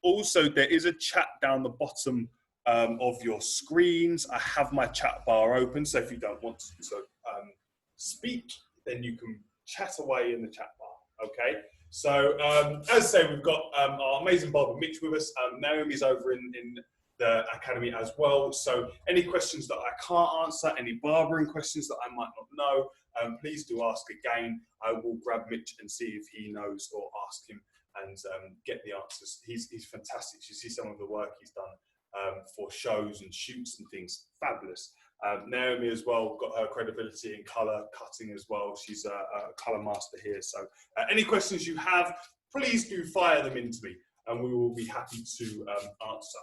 Also, there is a chat down the bottom of your screens. I have my chat bar open, so if you don't want to speak, then you can chat away in the chat bar, okay? So, as I say, we've got our amazing Barber Mitch with us. Naomi's over in the academy as well. So any questions that I can't answer, any barbering questions that I might not know, please do ask again. I will grab Mitch and see if he knows, or ask him and get the answers. He's fantastic. You see some of the work he's done for shows and shoots and things. Fabulous. Naomi as well, got her credibility in colour cutting as well. She's a colour master here. So any questions you have, please do fire them into me and we will be happy to answer.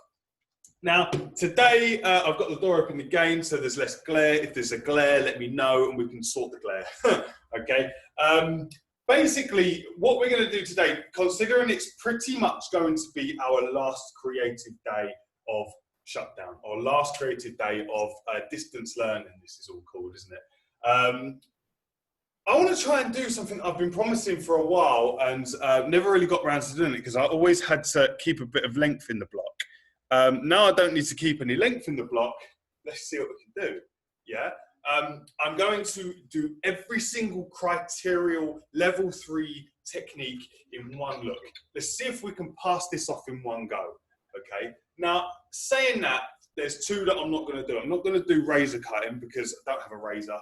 Now, today I've got the door open again, so there's less glare. If there's a glare, let me know and we can sort the glare. Okay. Basically, what we're going to do today, considering it's pretty much going to be our last creative day of shutdown, or last creative day of distance learning, this is all called, isn't it? I want to try and do something I've been promising for a while and never really got around to doing it because I always had to keep a bit of length in the block. Now I don't need to keep any length in the block. Let's see what we can do. Yeah. I'm going to do every single criterial level 3 technique in one look. Let's see if we can pass this off in one go. Okay. Now, saying that, there's 2 that I'm not going to do. I'm not going to do razor cutting because I don't have a razor.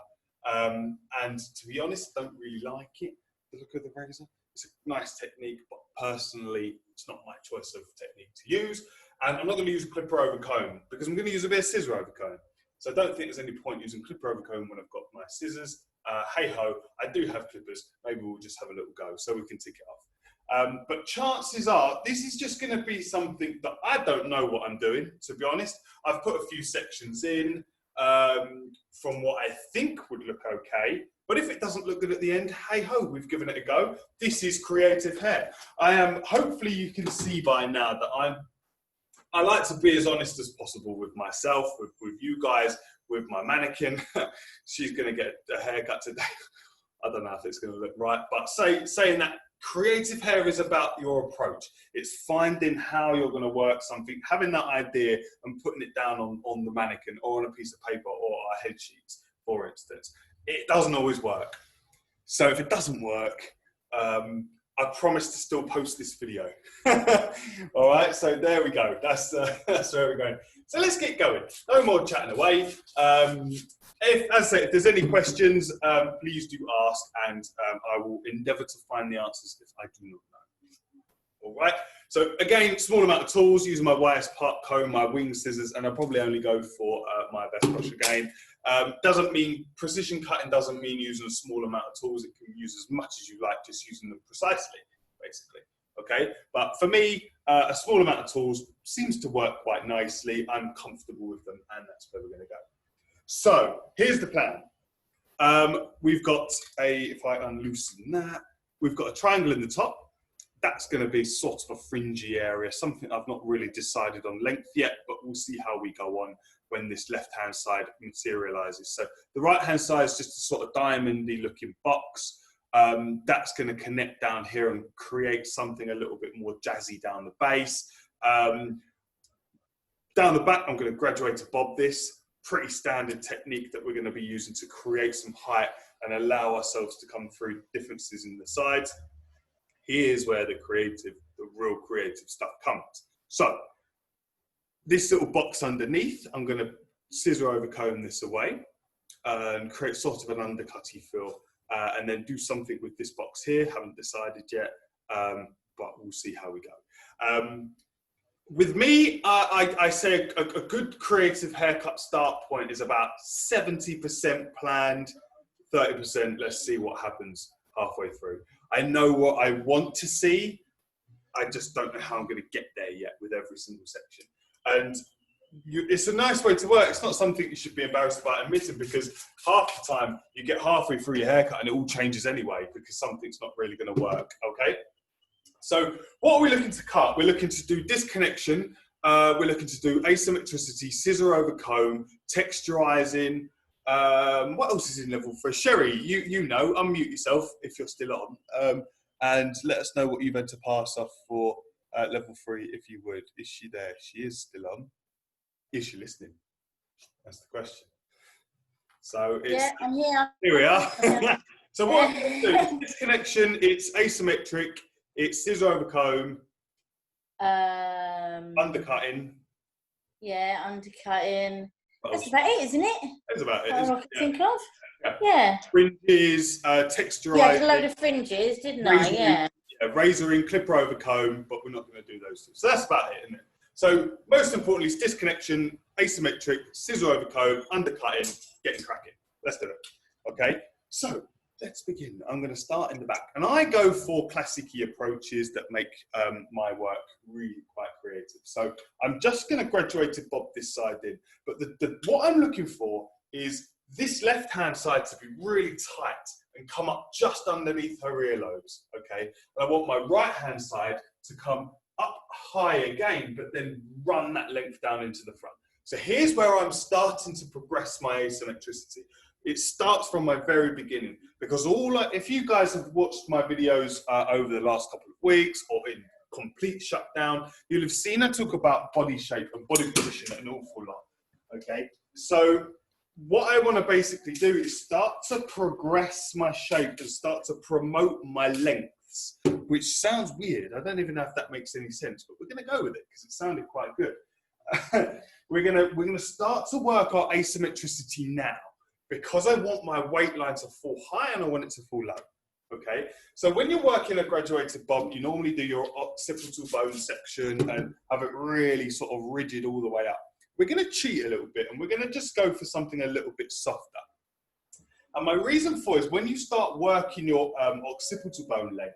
And to be honest, I don't really like it, the look of the razor. It's a nice technique, but personally, it's not my choice of technique to use. And I'm not going to use a clipper over comb because I'm going to use a bit of scissor over comb. So I don't think there's any point using clipper over comb when I've got my scissors. Hey ho, I do have clippers. Maybe we'll just have a little go so we can tick it off. But chances are this is just going to be something that I don't know what I'm doing, to be honest. I've put a few sections in from what I think would look okay. But if it doesn't look good at the end, hey ho, we've given it a go. This is creative hair. Hopefully you can see by now that I like to be as honest as possible with myself, with you guys, with my mannequin. She's going to get a haircut today. I don't know if it's going to look right, but saying that creative hair is about your approach. It's finding how you're going to work something, having that idea and putting it down on the mannequin or on a piece of paper or our head sheets, for instance. It doesn't always work. So if it doesn't work, I promise to still post this video. All right, so there we go. That's where we're going. So let's get going. No more chatting away. As I say, if there's any questions, please do ask, and I will endeavour to find the answers if I do not know. All right. So again, small amount of tools, using my YS part comb, my wing scissors, and I'll probably only go for my best brush again. Doesn't mean precision cutting doesn't mean using a small amount of tools. It can use as much as you like, just using them precisely, basically. Okay, but for me, a small amount of tools seems to work quite nicely. I'm comfortable with them, and that's where we're going to go. So here's the plan. We've got if I unloosen that, we've got a triangle in the top. That's going to be sort of a fringy area, something I've not really decided on length yet, but we'll see how we go on when this left-hand side materializes. So the right-hand side is just a sort of diamondy looking box. That's going to connect down here and create something a little bit more jazzy down the base. Down the back, I'm going to graduate to bob this. Pretty standard technique that we're going to be using to create some height and allow ourselves to come through differences in the sides. Here's where the real creative stuff comes. So this little box underneath, I'm going to scissor over comb this away and create sort of an undercutty feel, and then do something with this box here. Haven't decided yet, but we'll see how we go. With me, I say a good creative haircut start point is about 70% planned, 30%, let's see what happens halfway through. I know what I want to see. I just don't know how I'm going to get there yet with every single section. And it's a nice way to work. It's not something you should be embarrassed about admitting, because half the time you get halfway through your haircut and it all changes anyway because something's not really going to work, okay? So what are we looking to cut? We're looking to do disconnection. We're looking to do asymmetricity, scissor over comb, texturizing. What else is in level 3? Sherry, you know, unmute yourself if you're still on, and let us know what you've had to pass off for level 3 if you would. Is she there? She is still on. Is she listening? That's the question. So it's, yeah, I'm here. Here we are. So what I'm going to do is this connection, it's asymmetric, it's scissor over comb, undercutting. Yeah, undercutting. That's about it, isn't it? That's about it. That's all I can think of. Yeah. Yeah. Fringes, texturizing. Yeah, I did a load of fringes, didn't I? Yeah. Razoring, clipper over comb, but we're not going to do those two. So that's about it, isn't it? So most importantly, it's disconnection, asymmetric, scissor over comb, undercutting, getting cracking. Let's do it. Okay, so let's begin. I'm going to start in the back. And I go for classic-y approaches that make my work really quite creative. So I'm just going to graduated bob this side in. But what I'm looking for is this left-hand side to be really tight and come up just underneath her earlobes, okay? And I want my right-hand side to come up high again, but then run that length down into the front. So here's where I'm starting to progress my asymmetricity. It starts from my very beginning, because if you guys have watched my videos over the last couple of weeks or in complete shutdown, you'll have seen I talk about body shape and body position an awful lot, okay? So what I want to basically do is start to progress my shape and start to promote my lengths, which sounds weird. I don't even know if that makes any sense, but we're going to go with it because it sounded quite good. We're gonna start to work our asymmetricity now, because I want my weight line to fall high and I want it to fall low. Okay, so when you're working a graduated bob, you normally do your occipital bone section and have it really sort of rigid all the way up. We're going to cheat a little bit and we're going to just go for something a little bit softer. And my reason for is when you start working your occipital bone length,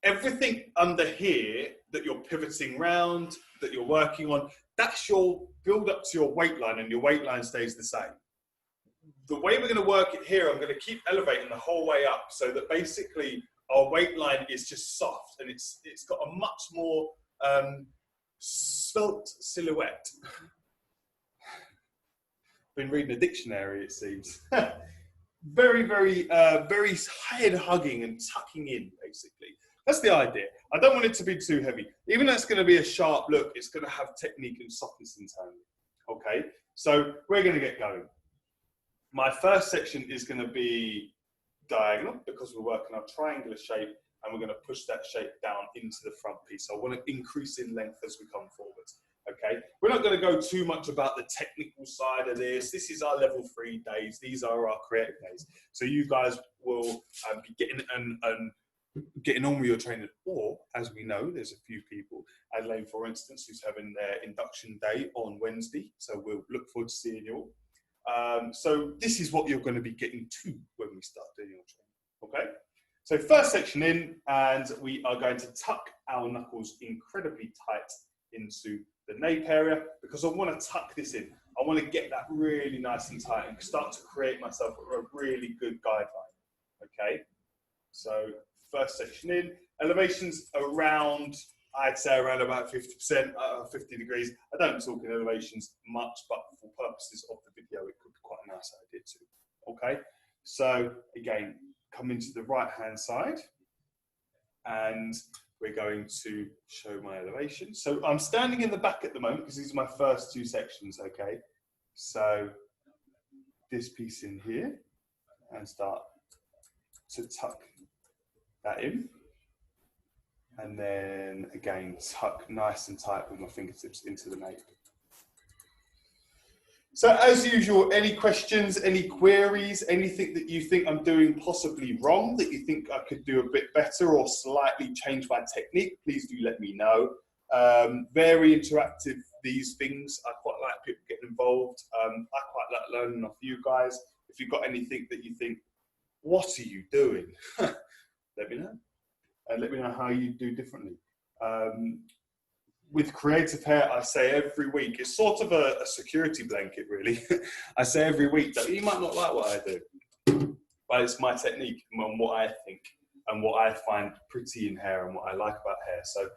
everything under here that you're pivoting round, that you're working on, that's your build up to your weight line, and your weight line stays the same. The way we're going to work it here, I'm going to keep elevating the whole way up so that basically our weight line is just soft and it's got a much more svelte silhouette. Been reading a dictionary, it seems. Very, very head hugging and tucking in, basically. That's the idea. I don't want it to be too heavy. Even though it's going to be a sharp look, it's going to have technique and softness internally. Okay, so we're going to get going. My first section is going to be diagonal because we're working our triangular shape, and we're going to push that shape down into the front piece. So I want to increase in length as we come forward. Okay, we're not going to go too much about the technical side of this. This is our level 3 days. These are our creative days. So you guys will be getting on with your training. Or, as we know, there's a few people, Adelaide, for instance, who's having their induction day on Wednesday. So we'll look forward to seeing you all. So this is what you're going to be getting to when we start doing your training. Okay. So first section in, and we are going to tuck our knuckles incredibly tight into the nape area, because I want to tuck this in. I want to get that really nice and tight and start to create myself a really good guideline. Okay, so first section in, elevations around, I'd say around about 50%, 50 degrees. I don't talk in elevations much, but for purposes of the video, it could be quite a nice idea too. Okay, so again, come into the right hand side, and we're going to show my elevation. So I'm standing in the back at the moment because these are my first 2 sections, okay? So this piece in here, and start to tuck that in. And then again, tuck nice and tight with my fingertips into the nape. So as usual, any questions, any queries, anything that you think I'm doing possibly wrong, that you think I could do a bit better or slightly change my technique, please do let me know. Very interactive, these things. I quite like people getting involved. I quite like learning off you guys. If you've got anything that you think, what are you doing? Let me know. And let me know how you do differently. With creative hair, I say every week, it's sort of a security blanket, really. I say every week that you might not like what I do, but it's my technique and what I think and what I find pretty in hair and what I like about hair. So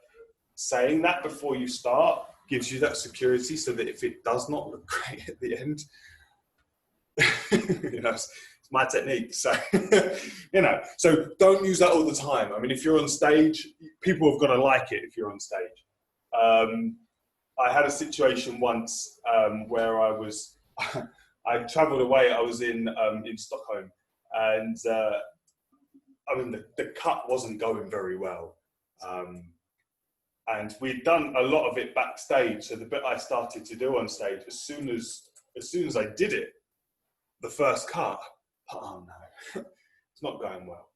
saying that before you start gives you that security, so that if it does not look great at the end, you know, it's It's my technique. So, you know, so don't use that all the time. I mean, if you're on stage, people have got to like it if you're on stage. I had a situation once where I was, I travelled away. I was in Stockholm, and I mean the cut wasn't going very well, and we'd done a lot of it backstage. So the bit I started to do on stage, as soon as I did it, the first cut, oh no, it's not going well.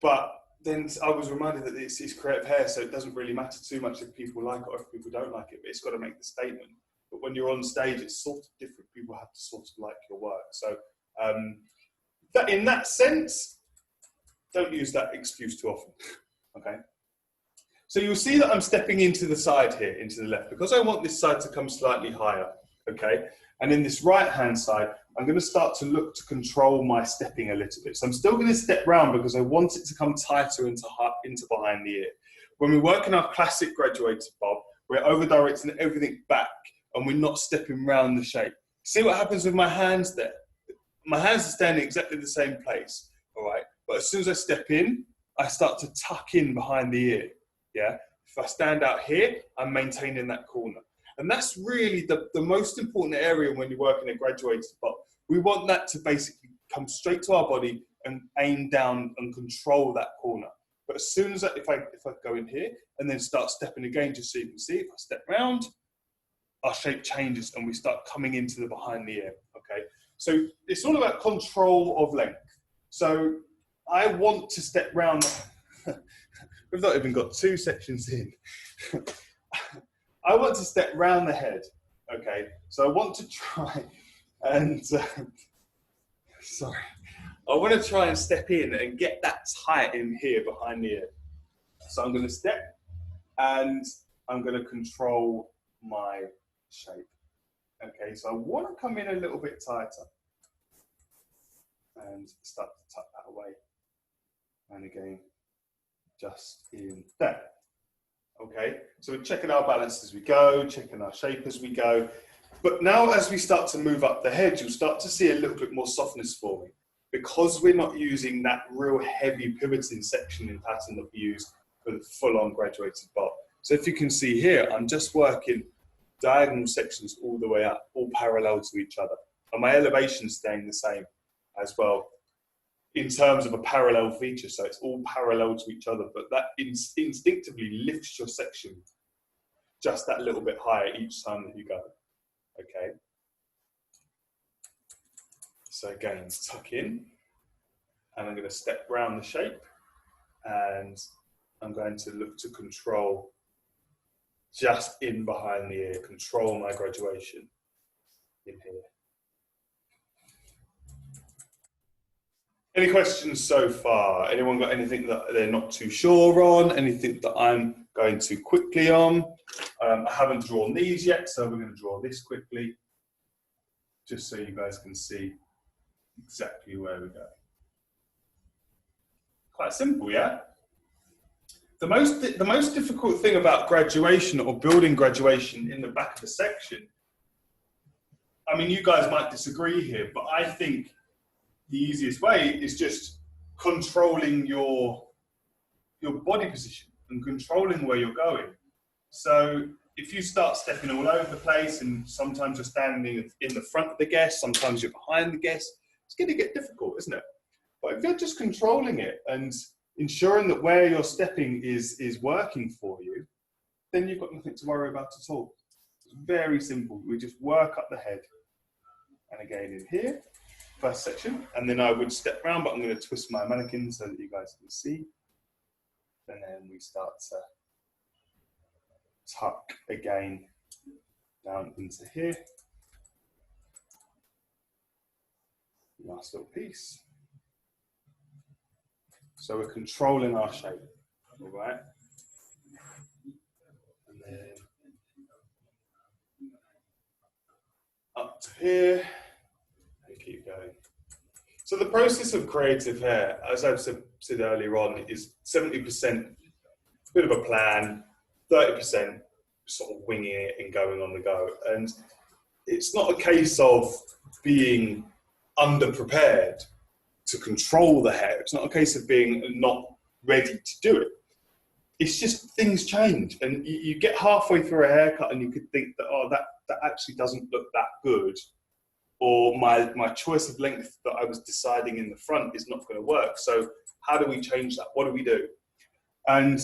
But then I was reminded that it's creative hair, so it doesn't really matter too much if people like it or if people don't like it, but it's got to make the statement. But when you're on stage, it's sort of different. People have to sort of like your work. So that in that sense, don't use that excuse too often, okay? So you'll see that I'm stepping into the side here, into the left, because I want this side to come slightly higher, okay? And in this right-hand side, I'm going to start to look to control my stepping a little bit. So I'm still going to step round because I want it to come tighter into behind the ear. When we work in our classic graduated bob, we're over-directing everything back and we're not stepping round the shape. See what happens with my hands there? My hands are standing exactly the same place, all right? But as soon as I step in, I start to tuck in behind the ear, yeah? If I stand out here, I'm maintaining that corner. And that's really the most important area when you're working a graduated bob. We want that to basically come straight to our body and aim down and control that corner. But as soon as if I go in here and then start stepping again, just so you can see, if I step round, our shape changes and we start coming into the behind the ear, okay? So it's all about control of length. So I want to step round. We've not even got 2 sections in. I want to step round the head, okay? So I want to try and, sorry. I want to try and step in and get that tight in here behind the ear. So I'm going to step and I'm going to control my shape. Okay, so I want to come in a little bit tighter and start to tuck that away. And again, just in there. Okay, so we're checking our balance as we go, checking our shape as we go. But now as we start to move up the head, you'll start to see a little bit more softness forming because we're not using that real heavy pivoting sectioning pattern that we use for the full-on graduated bob. So if you can see here, I'm just working diagonal sections all the way up, all parallel to each other. And my elevation's staying the same as well in terms of a parallel feature. So it's all parallel to each other, but that instinctively lifts your section just that little bit higher each time that you go, okay? So again, tuck in, and I'm going to step round the shape, and I'm going to look to control just in behind the ear, control my graduation in here. Any questions so far? Anyone got anything that they're not too sure on? Anything that I'm going too quickly on? I haven't drawn these yet, so we're going to draw this quickly, just so you guys can see exactly where we go. Quite simple, yeah? The most difficult thing about graduation or building graduation in the back of the section, I mean, you guys might disagree here, but I think the easiest way is just controlling your body position and controlling where you're going. So if you start stepping all over the place and sometimes you're standing in the front of the guest, sometimes you're behind the guest, it's going to get difficult, isn't it? But if you're just controlling it and ensuring that where you're stepping is working for you, then you've got nothing to worry about at all. It's very simple. We just work up the head. And again in here, first section, and then I would step round, but I'm going to twist my mannequin so that you guys can see. And then we start to tuck again down into here. Last little piece. So we're controlling our shape, all right? And then up to here, and keep going. So the process of creative hair, as I've said earlier on, is 70% a bit of a plan, 30% sort of winging it and going on the go. And it's not a case of being underprepared. to control the hair. It's not a case of being not ready to do it. It's just things change, and you get halfway through a haircut and you could think that, oh, that actually doesn't look that good, or my choice of length that I was deciding in the front is not going to work. So how do we change that? What do we do? And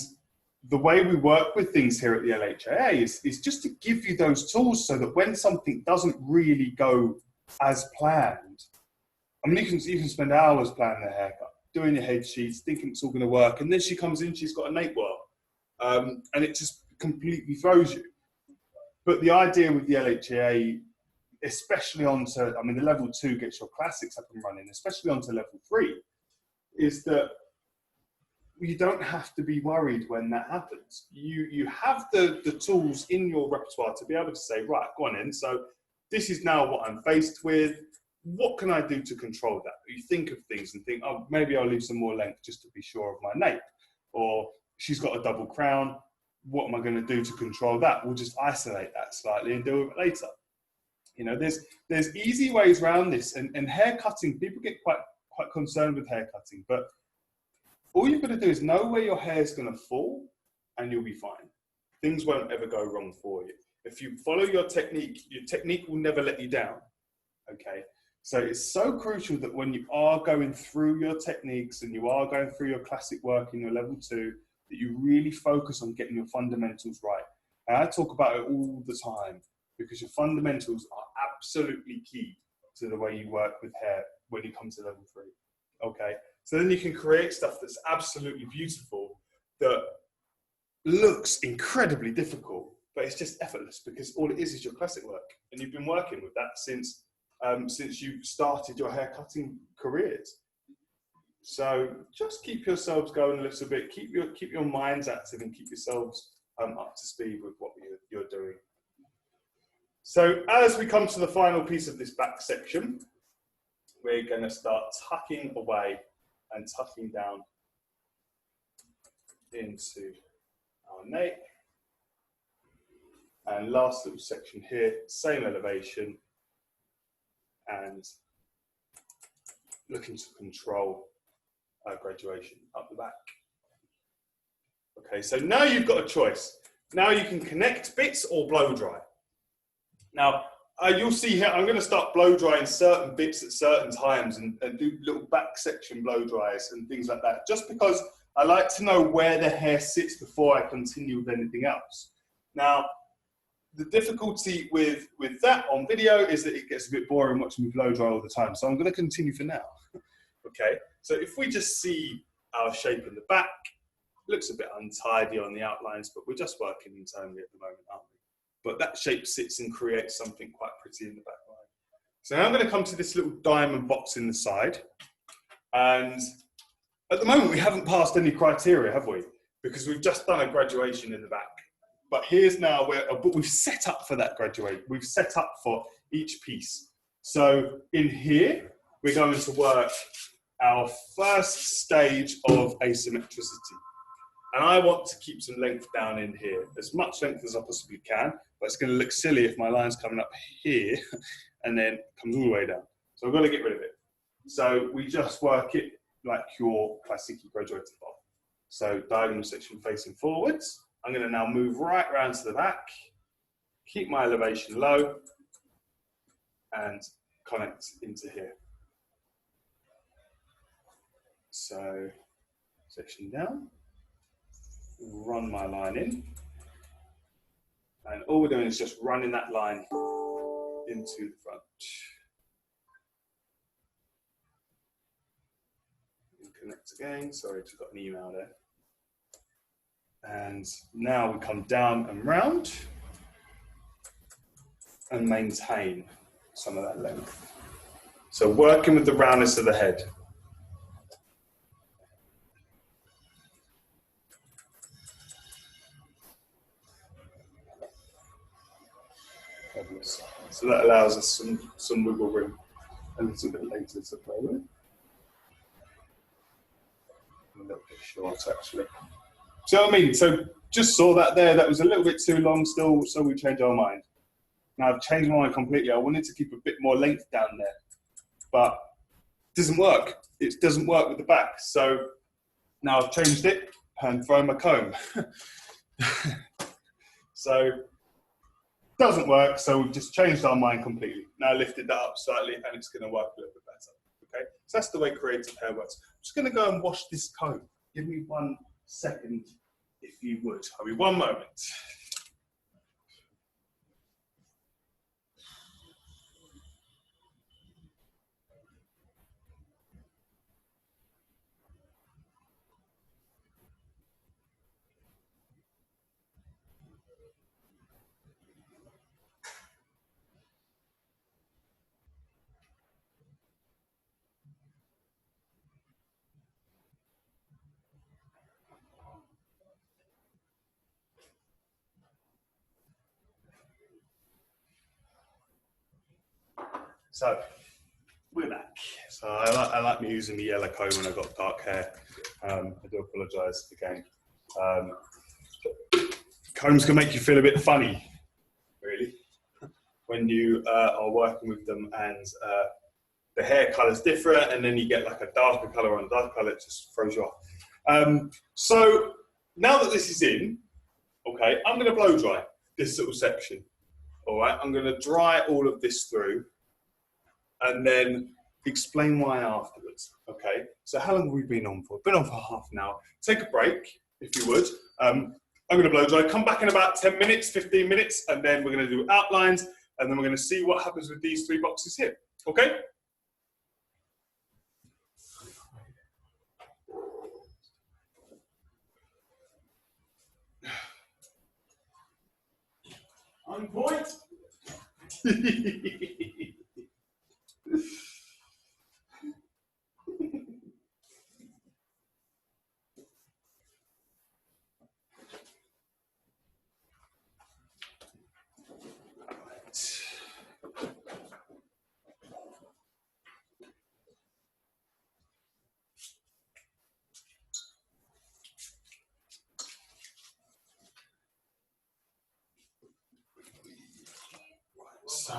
the way we work with things here at the LHAA is just to give you those tools so that when something doesn't really go as planned, I mean, you can spend hours planning a haircut, doing your head sheets, thinking it's all going to work, and then she comes in, she's got a nape whirl, and it just completely throws you. But the idea with the LHAA, especially onto, I mean, the level 2 gets your classics up and running, especially onto level 3, is that you don't have to be worried when that happens. You have the tools in your repertoire to be able to say, right, go on in. So this is now what I'm faced with. What can I do to control that? You think of things and think, oh, maybe I'll leave some more length just to be sure of my nape. Or she's got a double crown. What am I going to do to control that? We'll just isolate that slightly and deal with it later. You know, there's easy ways around this. And hair cutting, people get quite concerned with hair cutting, but all you've got to do is know where your hair is going to fall and you'll be fine. Things won't ever go wrong for you. If you follow your technique will never let you down, okay? So it's so crucial that when you are going through your techniques and you are going through your classic work in your level 2, that you really focus on getting your fundamentals right. And I talk about it all the time because your fundamentals are absolutely key to the way you work with hair when you come to level 3, okay? So then you can create stuff that's absolutely beautiful, that looks incredibly difficult, but it's just effortless because all it is your classic work. And you've been working with that since you started your hair cutting careers. So just keep yourselves going a little bit, keep your minds active and keep yourselves up to speed with what you're doing. So as we come to the final piece of this back section, we're going to start tucking away and tucking down into our nape. And last little section here, same elevation, and looking to control our graduation up the back. Okay, so now you've got a choice. Now you can connect bits or blow dry. Now, you'll see here, I'm going to start blow drying certain bits at certain times and do little back section blow dries and things like that, just because I like to know where the hair sits before I continue with anything else. Now, the difficulty with that on video is that it gets a bit boring watching me blow dry all the time, so I'm going to continue for now. Okay, so if we just see our shape in the back, it looks a bit untidy on the outlines, but we're just working internally at the moment, aren't we? But that shape sits and creates something quite pretty in the back line. So now I'm going to come to this little diamond box in the side. And at the moment, we haven't passed any criteria, have we? Because we've just done a graduation in the back. But here's now where, but we've set up for that graduation. We've set up for each piece. So in here, we're going to work our first stage of asymmetricity. And I want to keep some length down in here, as much length as I possibly can, but it's going to look silly if my line's coming up here and then comes all the way down. So I've got to get rid of it. So we just work it like your classically graduated bob. So diagonal section facing forwards. I'm going to now move right round to the back, keep my elevation low, and connect into here. So section down. Run my line in, and all we're doing is just running that line into the front. And connect again. Sorry, just got an email there. And now we come down and round and maintain some of that length. So working with the roundness of the head. So that allows us some wiggle room a little bit later to play with. A little bit short, actually. So I mean, so just saw that there, that was a little bit too long still, so we changed our mind. Now I've changed my mind completely. I wanted to keep a bit more length down there, but it doesn't work. it doesn't work with the back. So now I've changed it and thrown my comb. So doesn't work, so we've just changed our mind completely. Now lifted that up slightly and it's going to work a little bit better. Okay, so that's the way creative hair works. I'm just going to go and wash this comb. Give me 1 second, if you would. I'll be 1 moment. So we're back. So I like me using the yellow comb when I've got dark hair. I do apologise again. Combs can make you feel a bit funny, really, when you are working with them, and the hair colour's different, and then you get like a darker colour on dark colour, it just throws you off. So now that this is in, okay, I'm going to blow dry this little section. All right, I'm going to dry all of this through, and then explain why afterwards. Okay, so how long have we been on for? Been on for half an hour. Take a break, if you would. I'm going to blow dry. Come back in about 10 minutes, 15 minutes, and then we're going to do outlines, and then we're going to see what happens with these 3 boxes here. Okay? On point. So.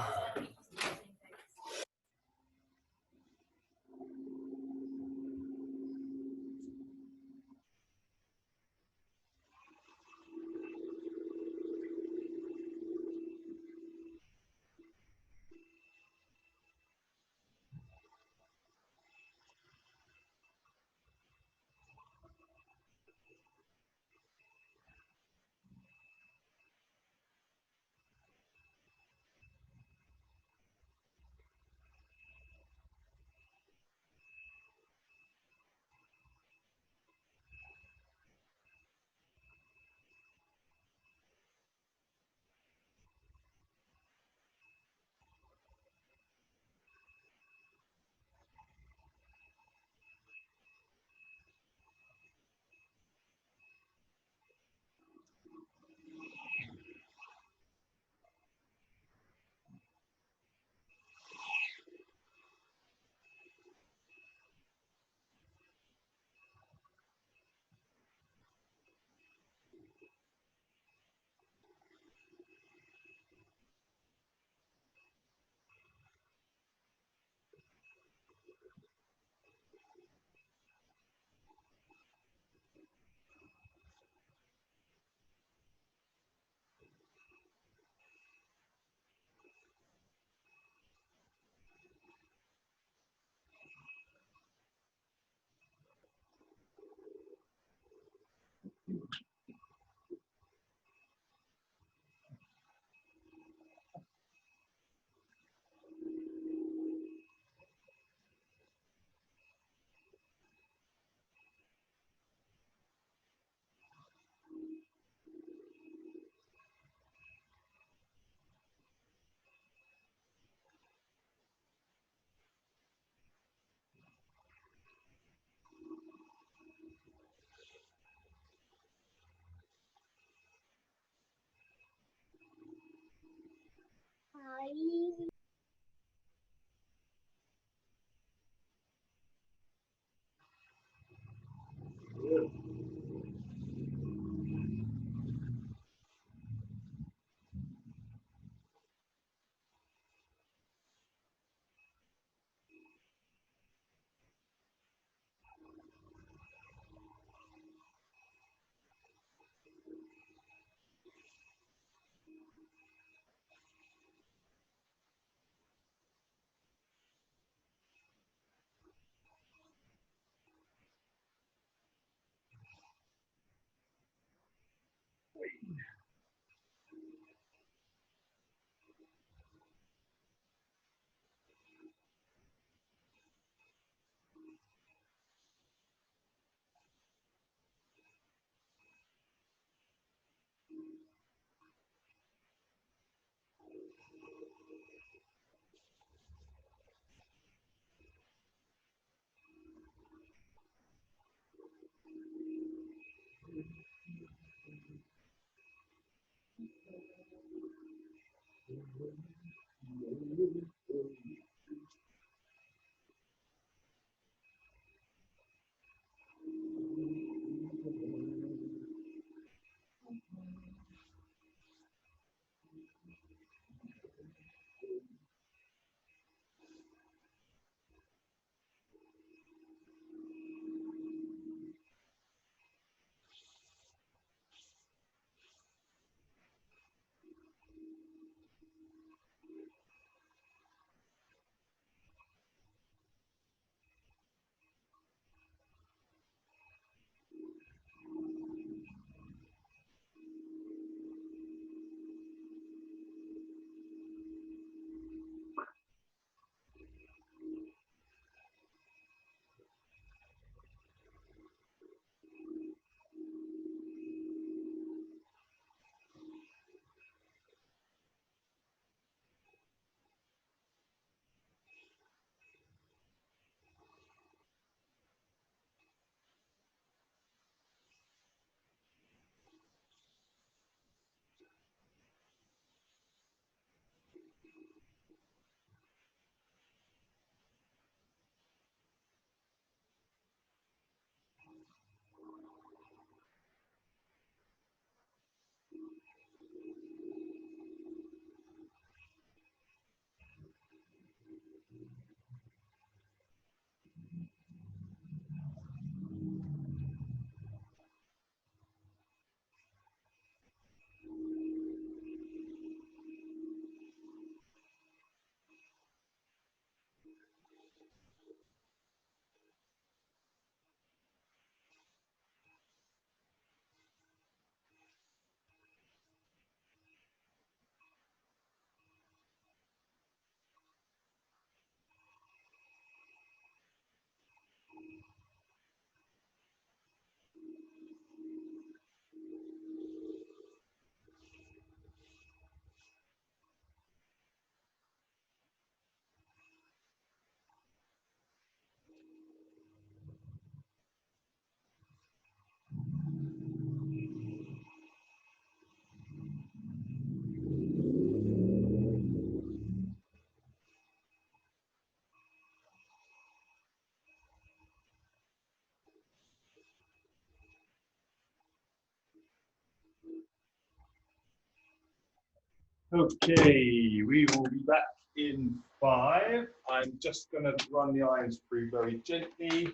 Okay, we will be back in 5. I'm just going to run the irons through very gently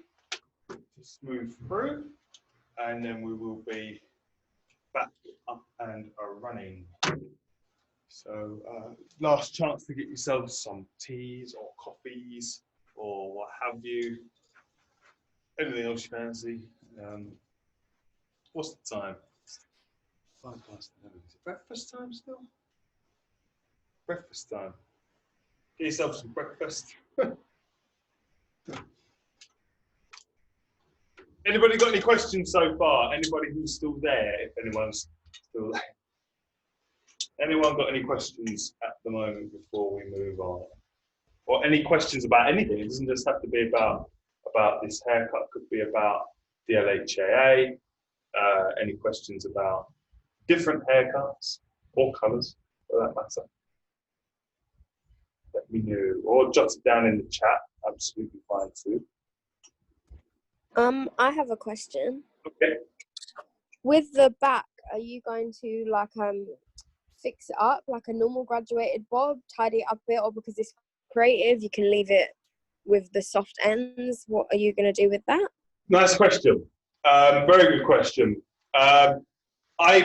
to smooth through, and then we will be back up and running. So last chance to get yourself some teas or coffees or what have you. Anything else you fancy. What's the time? 11:05. Is it breakfast time still? Breakfast time. Get yourself some breakfast. Anybody got any questions so far? Anybody who's still there, if anyone's still there? Anyone got any questions at the moment before we move on? Or any questions about anything? It doesn't just have to be about this haircut. It could be about the LHAA. Any questions about different haircuts or colours, for that matter? Let me know, or jot it down in the chat. Absolutely fine too. I have a question. Okay. With the back, are you going to fix it up like a normal graduated bob, tidy it up a bit, or because it's creative, you can leave it with the soft ends? What are you going to do with that? Nice question. Very good question. I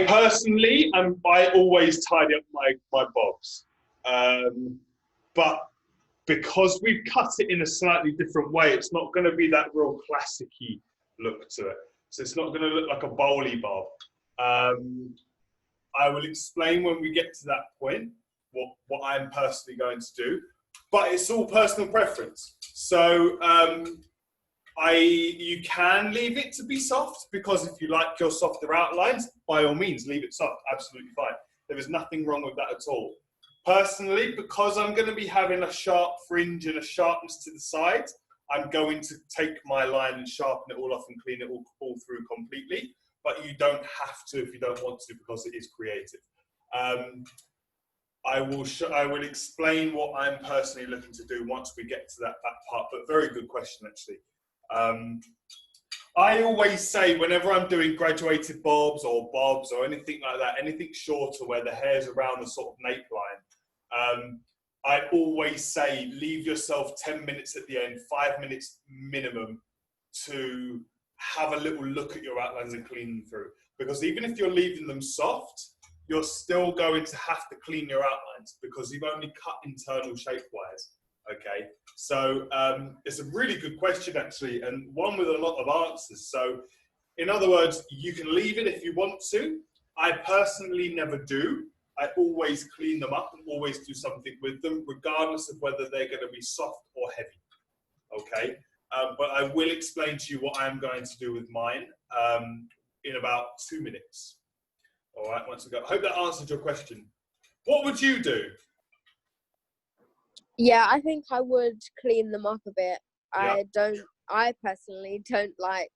personally, I always tidy up my bobs, but because we've cut it in a slightly different way, it's not going to be that real classic-y look to it. So it's not going to look like a bowly bob. I will explain when we get to that point what I'm personally going to do, but it's all personal preference. So you can leave it to be soft, because if you like your softer outlines, by all means, leave it soft, absolutely fine. There is nothing wrong with that at all. Personally, because I'm going to be having a sharp fringe and a sharpness to the sides, I'm going to take my line and sharpen it all off and clean it all through completely. But you don't have to if you don't want to, because it is creative. I will explain what I'm personally looking to do once we get to that part, but very good question, actually. I always say whenever I'm doing graduated bobs or anything like that, anything shorter where the hair's around the sort of nape line, I always say leave yourself 10 minutes at the end, 5 minutes minimum, to have a little look at your outlines and clean them through. Because even if you're leaving them soft, you're still going to have to clean your outlines because you've only cut internal shape-wise. Okay, so it's a really good question actually, and one with a lot of answers. So in other words, you can leave it if you want to. I personally never do. I always clean them up and always do something with them, regardless of whether they're going to be soft or heavy. Okay, but I will explain to you what I'm going to do with mine in about 2 minutes. All right, once we go. I hope that answered your question. What would you do? Yeah, I think I would clean them up a bit. Yeah. I personally don't like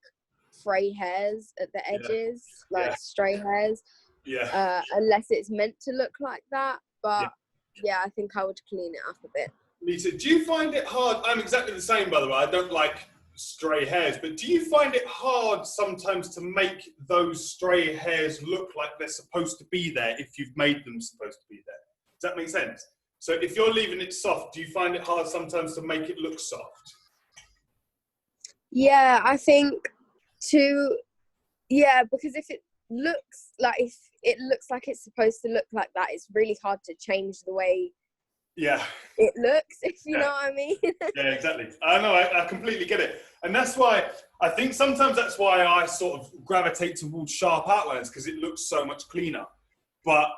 fray hairs at the edges, like stray hairs. Yeah. Unless it's meant to look like that. But yeah, I think I would clean it up a bit. Lisa, do you find it hard? I'm exactly the same, by the way. I don't like stray hairs, but do you find it hard sometimes to make those stray hairs look like they're supposed to be there if you've made them supposed to be there? Does that make sense? So if you're leaving it soft, do you find it hard sometimes to make it look soft? Yeah, I think because if it looks like it's supposed to look like that, it's really hard to change the way it looks, if you know what I mean. Yeah, exactly. I know, I completely get it. And that's why, I think sometimes that's why I sort of gravitate towards sharp outlines, because it looks so much cleaner. But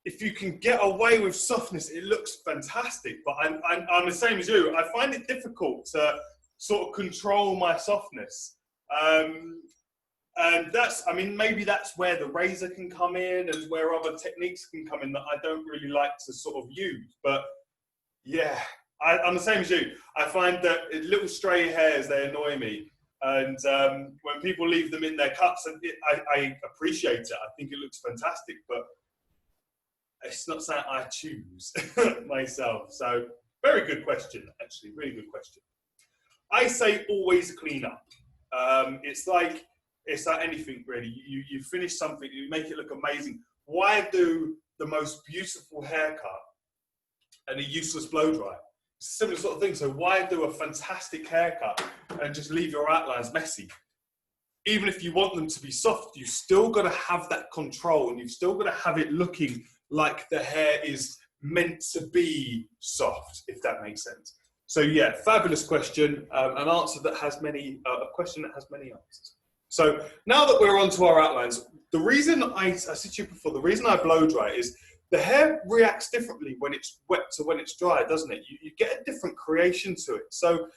if you can get away with softness, it looks fantastic. But I'm the same as you. I find it difficult to sort of control my softness. And maybe that's where the razor can come in and where other techniques can come in that I don't really like to sort of use. But yeah, I'm the same as you. I find that little stray hairs, they annoy me. And when people leave them in their cuts, I appreciate it. I think it looks fantastic, but it's not something I choose myself. So very good question, actually, really good question. I say always clean up. It's like anything really. You finish something, you make it look amazing. Why do the most beautiful haircut and a useless blow dry? It's a similar sort of thing. So why do a fantastic haircut and just leave your outlines messy? Even if you want them to be soft, you've still got to have that control and you've still got to have it looking like the hair is meant to be soft, if that makes sense. So yeah, fabulous question. An answer that has a question that has many answers. So now that we're on to our outlines, the reason I said to you before, the reason I blow dry is the hair reacts differently when it's wet to when it's dry, doesn't it? You get a different creation to it. So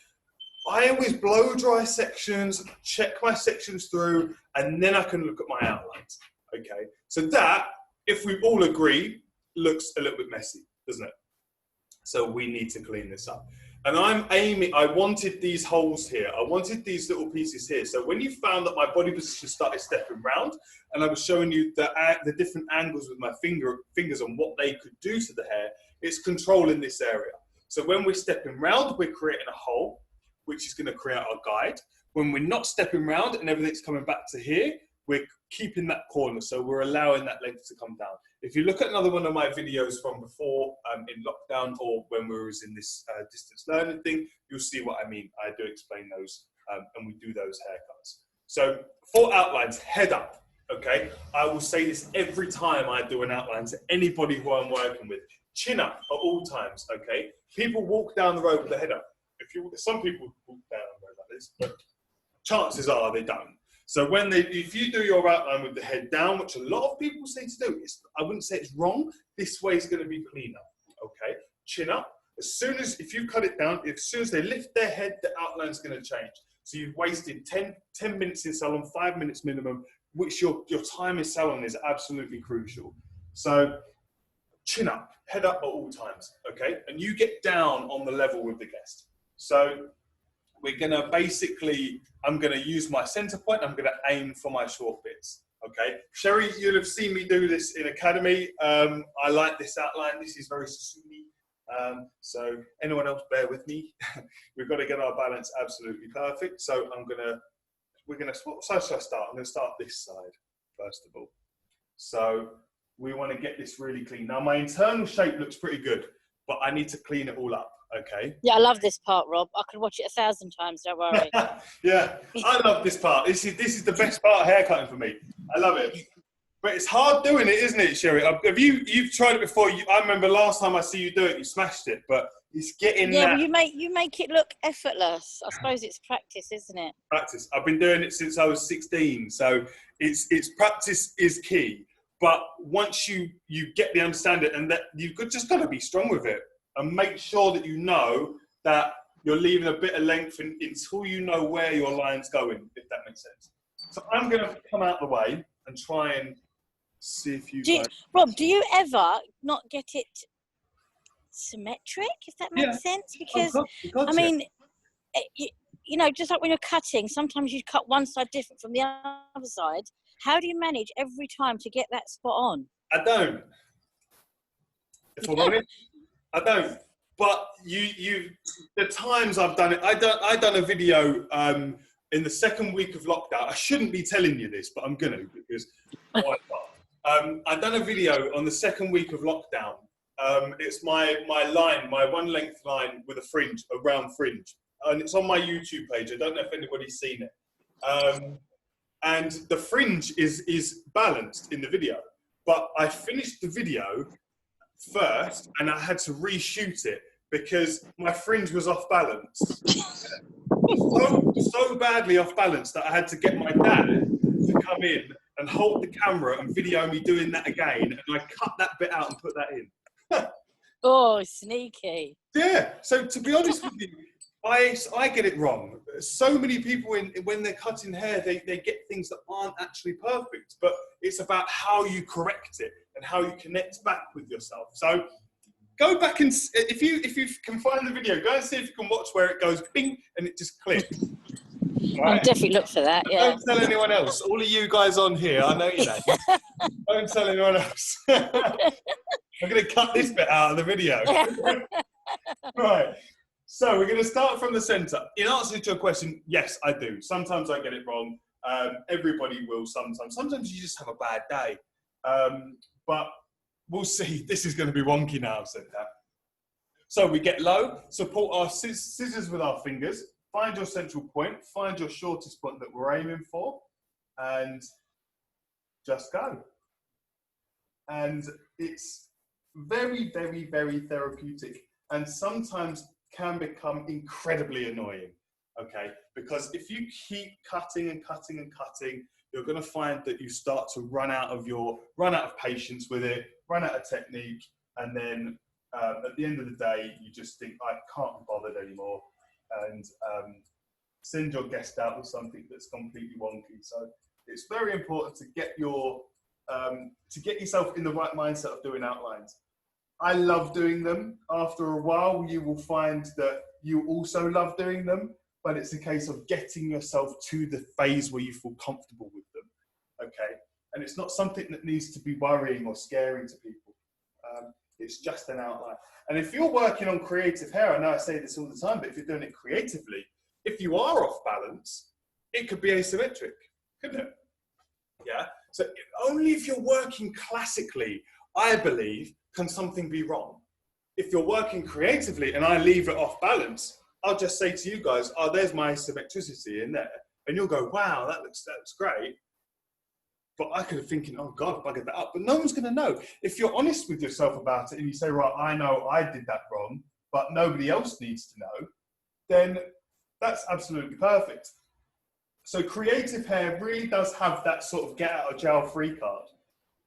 I always blow dry sections, check my sections through, and then I can look at my outlines. Okay, so that, if we all agree, looks a little bit messy, doesn't it? So we need to clean this up. And I wanted these holes here. I wanted these little pieces here. So when you found that my body position started stepping round, and I was showing you the different angles with my fingers and what they could do to the hair, it's controlling this area. So when we're stepping round, we're creating a hole, which is going to create our guide. When we're not stepping round and everything's coming back to here, we're keeping that corner, so we're allowing that length to come down. If you look at another one of my videos from before in lockdown or when we was in this distance learning thing, you'll see what I mean. I do explain those and we do those haircuts. So for outlines, head up, okay? I will say this every time I do an outline to anybody who I'm working with. Chin up at all times, okay? People walk down the road with their head up. Some people walk down the road like this, but chances are they don't. So if you do your outline with the head down, which a lot of people say to do, I wouldn't say it's wrong. This way is going to be cleaner, okay? Chin up. If you cut it down, as soon as they lift their head, the outline's going to change. So you've wasted 10 minutes in salon, 5 minutes minimum, which your time in salon is absolutely crucial. So chin up, head up at all times, okay? And you get down on the level with the guest. So we're going to I'm going to use my center point. I'm going to aim for my short bits. Okay. Sherry, you'll have seen me do this in Academy. I like this outline. This is very sunny. So anyone else bear with me. We've got to get our balance absolutely perfect. So I'm going to we're going to, what side should I start? I'm going to start this side, first of all. So we want to get this really clean. Now, my internal shape looks pretty good, but I need to clean it all up, okay? Yeah, I love this part, Rob. I could watch it 1,000 times, don't worry. Yeah, I love this part. This is the best part of haircutting for me. I love it. But it's hard doing it, isn't it, Sherry? You've tried it before. I remember last time I see you do it, you smashed it, but it's getting Yeah, well, you make it look effortless. I suppose it's practice, isn't it? Practice. I've been doing it since I was 16, so it's practice is key. But once you get the understanding, and that you've just got to be strong with it, and make sure that you know that you're leaving a bit of length until you know where your line's going, if that makes sense. So I'm going to come out the way and try and see if Rob, do you ever not get it symmetric, if that makes sense? Because I mean, you know, just like when you're cutting, sometimes you cut one side different from the other side. How do you manage every time to get that spot on? I don't. If I'm honest, I don't. But the times I've done it, I done a video in the second week of lockdown. I shouldn't be telling you this, but I'm gonna, because why not? I done a video on the second week of lockdown. It's my line, my one length line with a fringe, a round fringe. And it's on my YouTube page. I don't know if anybody's seen it. And the fringe is balanced in the video. But I finished the video first and I had to reshoot it because my fringe was off balance. so badly off balance that I had to get my dad to come in and hold the camera and video me doing that again. And I cut that bit out and put that in. Oh, sneaky. Yeah. So to be honest with you, I get it wrong. So many people, when they're cutting hair, they get things that aren't actually perfect. But it's about how you correct it and how you connect back with yourself. So go back and, if you can find the video, go and see if you can watch where it goes bing and it just clicks. Right. I'll definitely look for that, yeah. Don't tell anyone else. All of you guys on here, I know you know. Don't tell anyone else. I'm going to cut this bit out of the video. Right. So we're going to start from the centre. In answer to your question, yes, I do. Sometimes I get it wrong. Everybody will sometimes. Sometimes you just have a bad day. But we'll see. This is going to be wonky now, I've said that. So we get low, support our scissors with our fingers, find your central point, find your shortest point that we're aiming for, and just go. And it's very, very, very therapeutic, and sometimes can become incredibly annoying, okay? Because if you keep cutting and cutting and cutting, you're going to find that you start to run out of patience with it, run out of technique, and then at the end of the day, you just think, I can't be bothered anymore, and send your guest out with something that's completely wonky. So it's very important to get yourself in the right mindset of doing outlines. I love doing them. After a while, you will find that you also love doing them, but it's a case of getting yourself to the phase where you feel comfortable with them, okay? And it's not something that needs to be worrying or scary to people. It's just an outline. And if you're working on creative hair, I know I say this all the time, but if you're doing it creatively, if you are off balance, it could be asymmetric, couldn't it? Yeah. So only if you're working classically, I believe, can something be wrong. If you're working creatively and I leave it off balance, I'll just say to you guys, oh, there's my asymmetricity in there. And you'll go, wow, that looks great. But I could have thinking, oh God, I buggered that up. But no one's going to know. If you're honest with yourself about it and you say, right, I know I did that wrong, but nobody else needs to know, then that's absolutely perfect. So creative hair really does have that sort of get out of jail free card.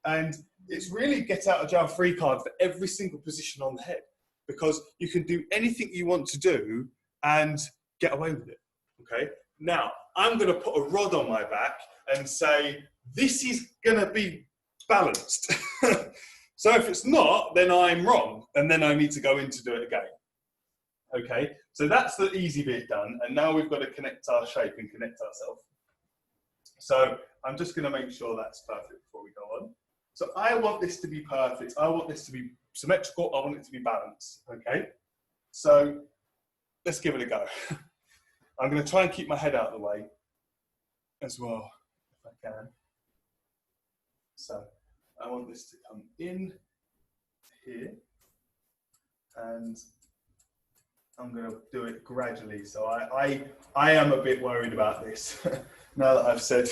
And it's really get out of jail free card for every single position on the head, because you can do anything you want to do and get away with it, okay? Now, I'm going to put a rod on my back and say, this is going to be balanced. So if it's not, then I'm wrong, and then I need to go in to do it again. Okay, so that's the easy bit done, and now we've got to connect our shape and connect ourselves. So I'm just going to make sure that's perfect before we go on. So I want this to be perfect. I want this to be symmetrical. I want it to be balanced. Okay, so let's give it a go. I'm going to try and keep my head out of the way. as well, if I can. So I want this to come in here, and I'm going to do it gradually. So I am a bit worried about this. Now that I've said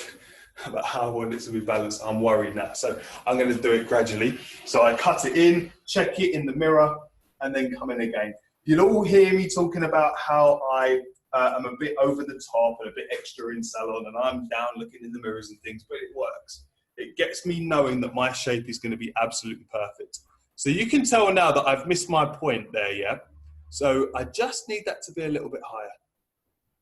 about how I want it to be balanced, I'm worried now. So I'm going to do it gradually. So I cut it in, check it in the mirror, and then come in again. You'll all hear me talking about how I am a bit over the top and a bit extra in salon, and I'm down looking in the mirrors and things, but it works. It gets me knowing that my shape is going to be absolutely perfect. So you can tell now that I've missed my point there, yeah? So I just need that to be a little bit higher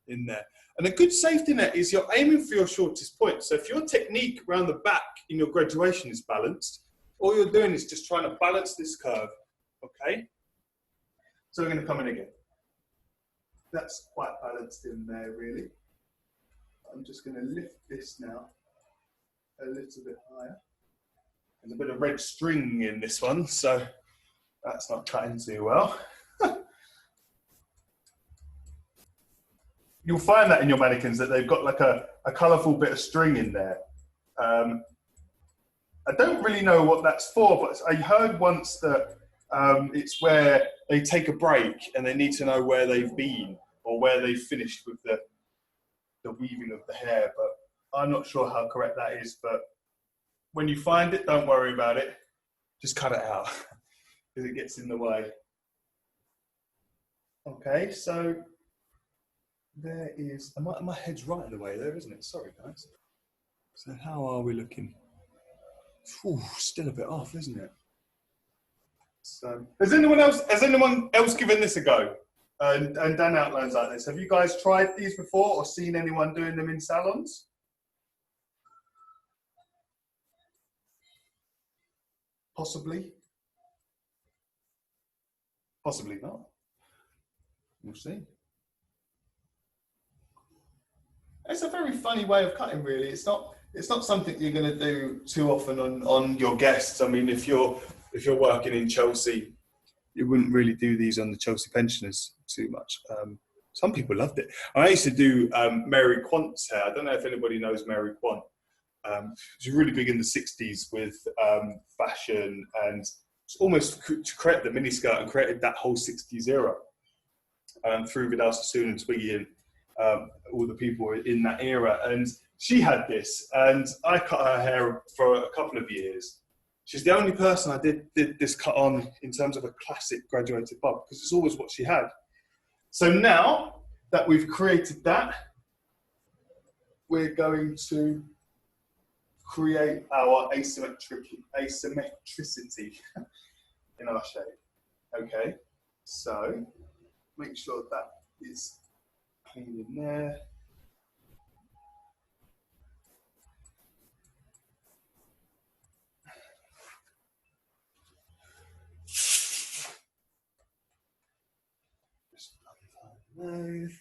in there. And a good safety net is you're aiming for your shortest point. So if your technique around the back in your graduation is balanced, all you're doing is just trying to balance this curve, okay? So we're going to come in again. That's quite balanced in there, really. I'm just going to lift this now a little bit higher. There's a bit of red string in this one, so that's not cutting too well. You'll find that in your mannequins that they've got like a colourful bit of string in there. I don't really know what that's for, but I heard once that it's where they take a break and they need to know where they've been or where they've finished with the weaving of the hair, but I'm not sure how correct that is. But when you find it, don't worry about it. Just cut it out because it gets in the way. Okay, so there is, my head's right in the way there, isn't it? Sorry, guys. So how are we looking? Ooh, still a bit off, isn't it? So, has anyone else given this a go and done outlines like this? Have you guys tried these before or seen anyone doing them in salons? Possibly. Possibly not. We'll see. It's a very funny way of cutting, really. It's not something you're going to do too often on your guests. I mean, if you're working in Chelsea, you wouldn't really do these on the Chelsea pensioners too much. Some people loved it. I used to do Mary Quant's hair. I don't know if anybody knows Mary Quant. She was really big in the 60s with fashion, and almost to create the miniskirt and created that whole 60s era through Vidal Sassoon and Twiggy and all the people in that era. And she had this, and I cut her hair for a couple of years. She's the only person I did this cut on in terms of a classic graduated bob, because it's always what she had. So now that we've created that, we're going to create our asymmetricity in our shape. Okay, so make sure that is clean in there. Just untie those.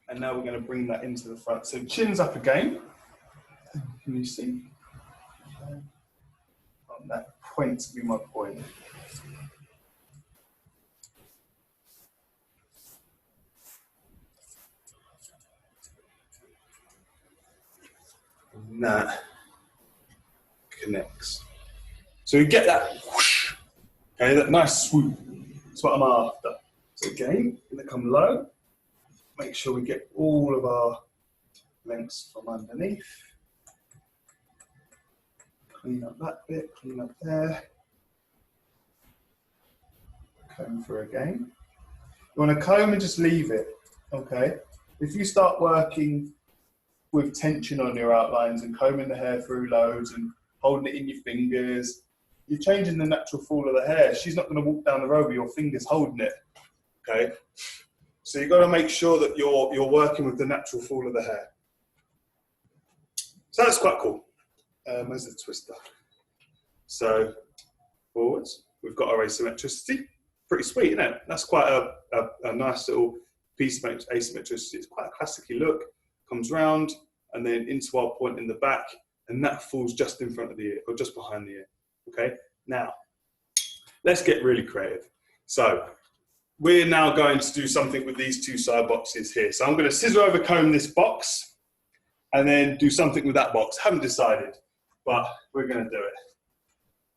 And now we're going to bring that into the front. So chin's up again. Can you see? On that point to be my point. And that connects. So we get that whoosh, okay, that nice swoop. That's what I'm after. So again, going to come low. Make sure we get all of our lengths from underneath. Clean up that bit, clean up there. Comb through again. You want to comb and just leave it, okay? If you start working with tension on your outlines and combing the hair through loads and holding it in your fingers, you're changing the natural fall of the hair. She's not going to walk down the road with your fingers holding it, okay? So you've got to make sure that you're working with the natural fall of the hair. So that's quite cool. Where's the twister? So forwards, we've got our asymmetricity. Pretty sweet, isn't it? That's quite a nice little piece of asymmetricity. It's quite a classicy look. Comes round and then into our point in the back, and that falls just in front of the ear or just behind the ear. Okay, now let's get really creative. So we're now going to do something with these two side boxes here. So I'm going to scissor over comb this box and then do something with that box. Haven't decided, but we're going to do it.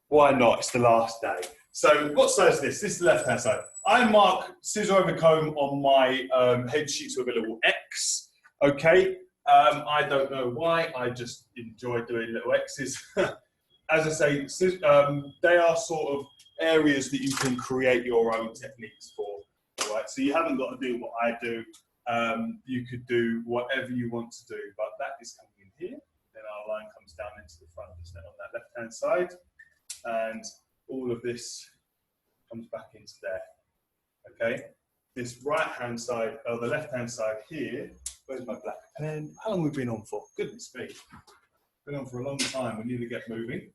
Why not? It's the last day. So what side is this? This is the left-hand side. I mark scissor over comb on my head sheets with a little X. Okay. I don't know why. I just enjoy doing little X's. As I say, they are sort of areas that you can create your own techniques for. All right. So you haven't got to do what I do. You could do whatever you want to do, but that is coming in here. Then our line comes down into the front, isn't it, on that left-hand side, and all of this comes back into there. Okay. This right-hand side, or the left-hand side here. Where's my black pen? How long have we been on for? Goodness me. Been on for a long time. We need to get moving.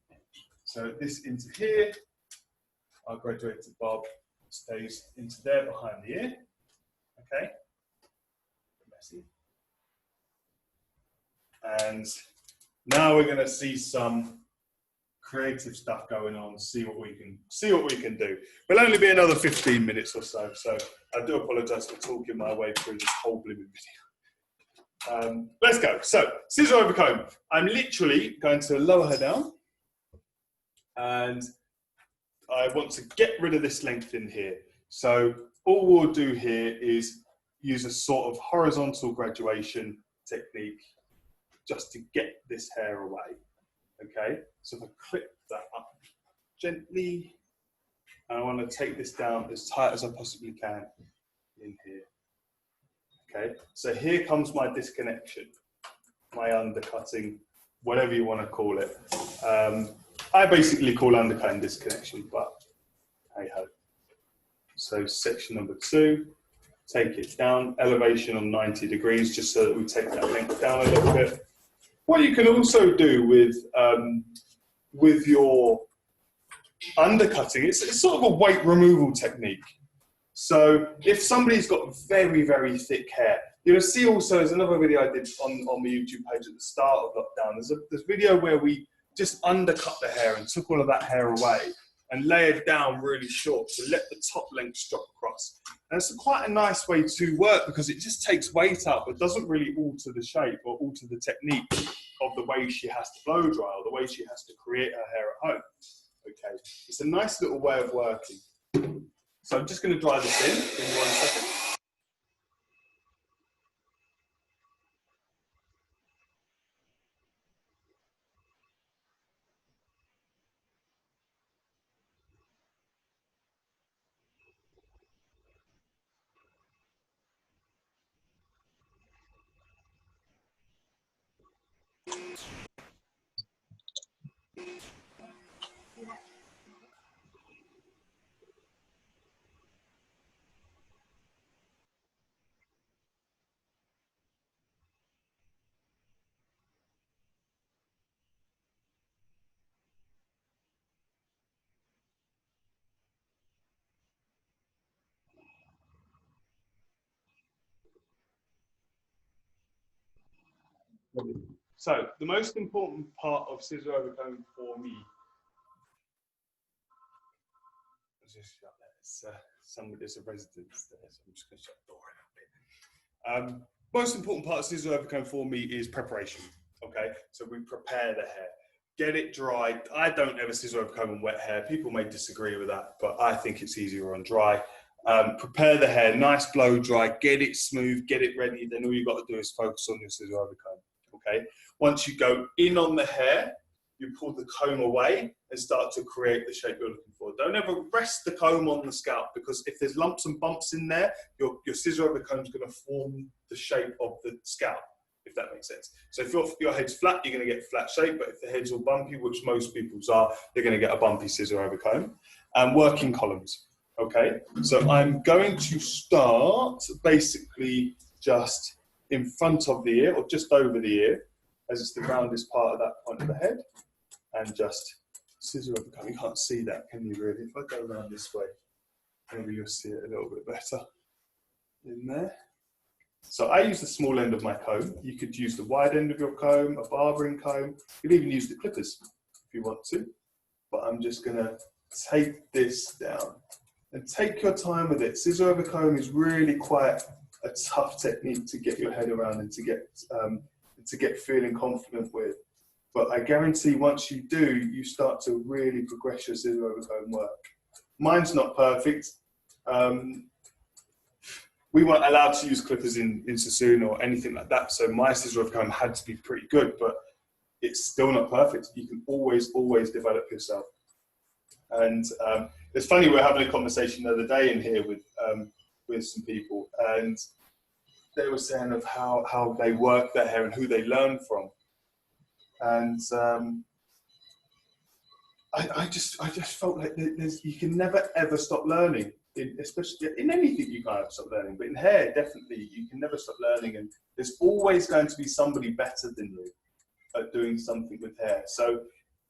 So this into here. Our graduated bob stays into there behind the ear. Okay. Messy. And now we're going to see some creative stuff going on. See what we can do. We'll only be another 15 minutes or so. So I do apologise for talking my way through this whole blooming video. Let's go. So scissor over comb. I'm literally going to lower her down, and I want to get rid of this length in here. So all we'll do here is use a sort of horizontal graduation technique just to get this hair away. Okay, so if I clip that up gently, and I want to take this down as tight as I possibly can in here. Okay, so here comes my disconnection, my undercutting, whatever you want to call it. I basically call undercutting disconnection, but hey ho. So section number 2, take it down, elevation on 90 degrees, just so that we take that length down a little bit. What you can also do with your undercutting, it's sort of a weight removal technique. So if somebody's got very, very thick hair, you'll see also, there's another video I did on my YouTube page at the start of lockdown. There's a video where we just undercut the hair and took all of that hair away and layered down really short to let the top length drop across. And it's quite a nice way to work because it just takes weight up, but doesn't really alter the shape or alter the technique of the way she has to blow dry or the way she has to create her hair at home. Okay, it's a nice little way of working. So I'm just going to dry this in. Give me 1 second. So the most important part of scissor over comb for me, there's a residence there, so I'm just going to shut the door in a bit. Most important part of scissor over comb for me is preparation. Okay, so we prepare the hair, get it dry. I don't ever scissor over comb on wet hair. People may disagree with that, but I think it's easier on dry. Prepare the hair, nice blow dry, get it smooth, get it ready. Then all you got to do is focus on your scissor over comb. Okay. Once you go in on the hair, you pull the comb away and start to create the shape you're looking for. Don't ever rest the comb on the scalp, because if there's lumps and bumps in there, your scissor over comb is going to form the shape of the scalp, if that makes sense. So if your head's flat, you're going to get flat shape, but if the head's all bumpy, which most people's are, they're going to get a bumpy scissor over comb. Working columns. Okay, so I'm going to start basically just in front of the ear, or just over the ear, as it's the roundest part of that point of the head, and just scissor over comb. You can't see that, can you really? If I go around this way, maybe you'll see it a little bit better in there. So I use the small end of my comb. You could use the wide end of your comb, a barbering comb. You could even use the clippers if you want to. But I'm just going to take this down And take your time with it. Scissor over comb is really quite a tough technique to get your head around and to get feeling confident with. But I guarantee once you do, you start to really progress your scissor over comb work. Mine's not perfect. We weren't allowed to use clippers in Sassoon or anything like that, so my scissor over comb had to be pretty good, but it's still not perfect. You can always develop yourself. And it's funny, we were having a conversation the other day in here with some people, and they were saying of how they work their hair and who they learn from. And I just felt like you can never ever stop learning, especially in anything you can't stop learning, but in hair definitely you can never stop learning, and there's always going to be somebody better than you at doing something with hair. So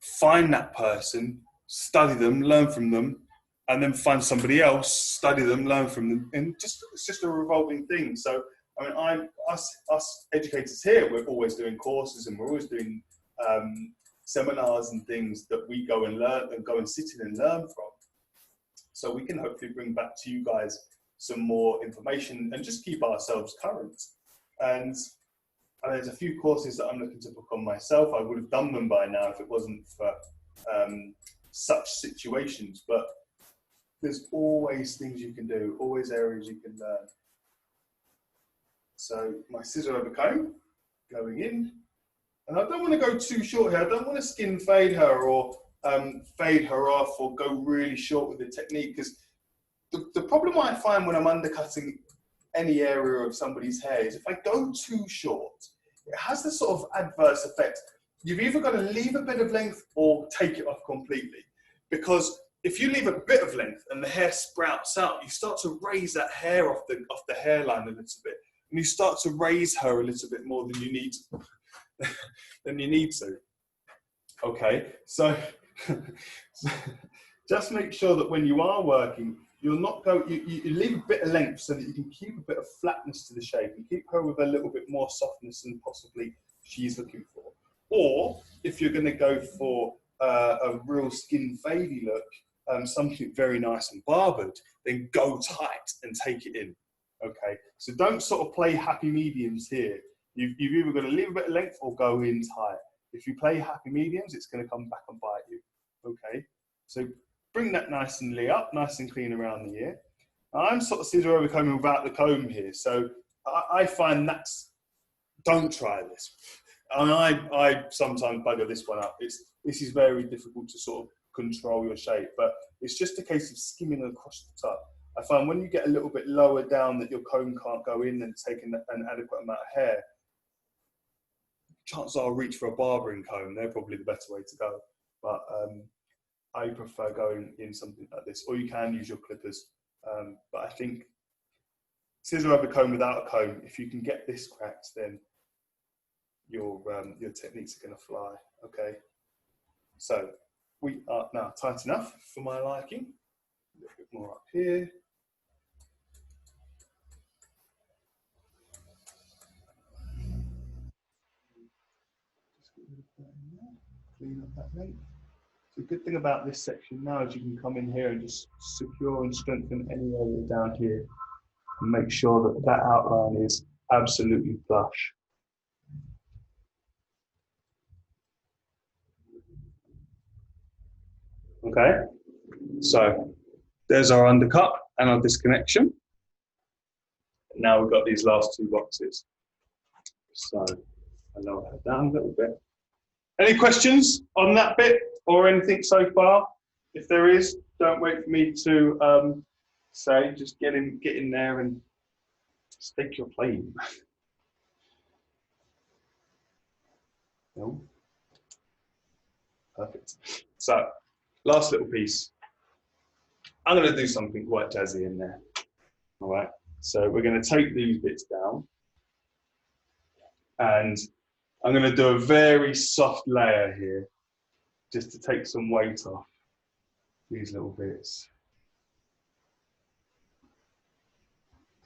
find that person, study them, learn from them, and then find somebody else, study them, learn from them, and it's just a revolving thing. So I mean, us educators here, we're always doing courses and we're always doing seminars and things that we go and learn and go and sit in and learn from. So we can hopefully bring back to you guys some more information and just keep ourselves current. And there's a few courses that I'm looking to book on myself. I would have done them by now if it wasn't for such situations, but there's always things you can do, always areas you can learn. So my scissor over comb going in, and I don't want to go too short here. I don't want to skin fade her or fade her off or go really short with the technique, because the problem I find when I'm undercutting any area of somebody's hair is if I go too short, it has this sort of adverse effect. You've either got to leave a bit of length or take it off completely, because if you leave a bit of length and the hair sprouts out, you start to raise that hair off the hairline a little bit, and you start to raise her a little bit more than you need to. Okay, so just make sure that when you are working, you'll not go. You leave a bit of length so that you can keep a bit of flatness to the shape and keep her with a little bit more softness than possibly she's looking for. Or if you're going to go for a real skin fadey look, something very nice and barbered, then go tight and take it in. Okay, so don't sort of play happy mediums here. You've either got to leave a bit of length or go in tight. If you play happy mediums, it's going to come back and bite you. Okay, so bring that nice and up, nice and clean around the ear. I'm sort of scissor over combing without the comb here, so I find don't try this. And I sometimes bugger this one up. This is very difficult to sort of control your shape, but it's just a case of skimming across the top. I find when you get a little bit lower down that your comb can't go in and take an adequate amount of hair, chances are I'll reach for a barbering comb. They're probably the better way to go. But I prefer going in something like this, or you can use your clippers. But I think scissor over comb without a comb, if you can get this cracked, then your techniques are going to fly. Okay, so we are now tight enough for my liking. A little bit more up here. Just get rid of that in there. Clean up that length. The good thing about this section now is you can come in here and just secure and strengthen any area down here and make sure that that outline is absolutely flush. Okay, so there's our undercut and our disconnection. Now we've got these last two boxes. So I'll lower that down a little bit. Any questions on that bit or anything so far? If there is, don't wait for me to say, just get in there and stake your claim. No? Perfect. So, last little piece. I'm going to do something quite jazzy in there. All right. So we're going to take these bits down, and I'm going to do a very soft layer here, just to take some weight off these little bits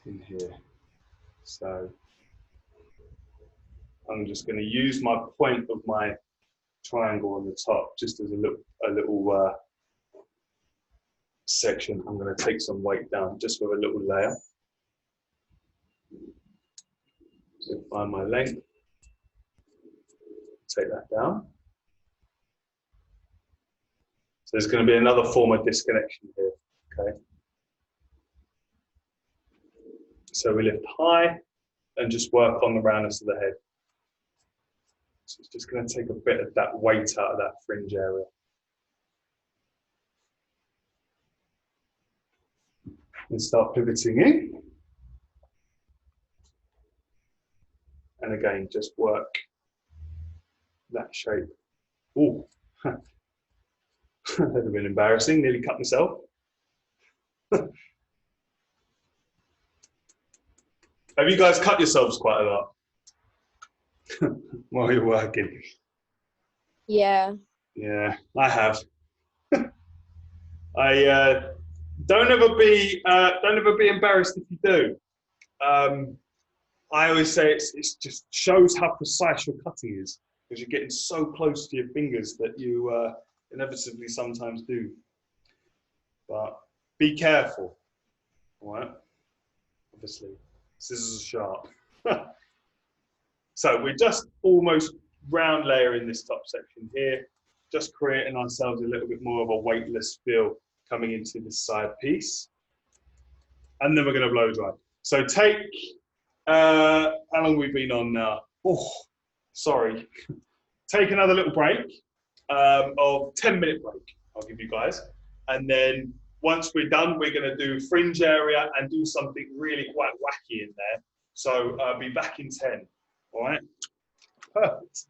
in here. So I'm just going to use my point of my triangle on the top, just as a little section, I'm going to take some weight down just with a little layer. So find my length, take that down. So there's going to be another form of disconnection here, okay? So we lift high and just work on the roundness of the head. So it's just going to take a bit of that weight out of that fringe area. And start pivoting in. And again, just work that shape. Oh, that would have been embarrassing, nearly cut myself. Have you guys cut yourselves quite a lot while you're working? Yeah. Yeah, I have. I don't ever be embarrassed if you do. I always say it's just shows how precise your cutting is because you're getting so close to your fingers that you inevitably sometimes do. But be careful, all right? Obviously, scissors are sharp. So we're just almost round layering this top section here, just creating ourselves a little bit more of a weightless feel coming into this side piece. And then we're going to blow dry. So take, how long have we been on now? Oh, sorry. Take another little break of 10-minute break, I'll give you guys. And then once we're done, we're going to do fringe area and do something really quite wacky in there. So be back in 10, all right? Perfect.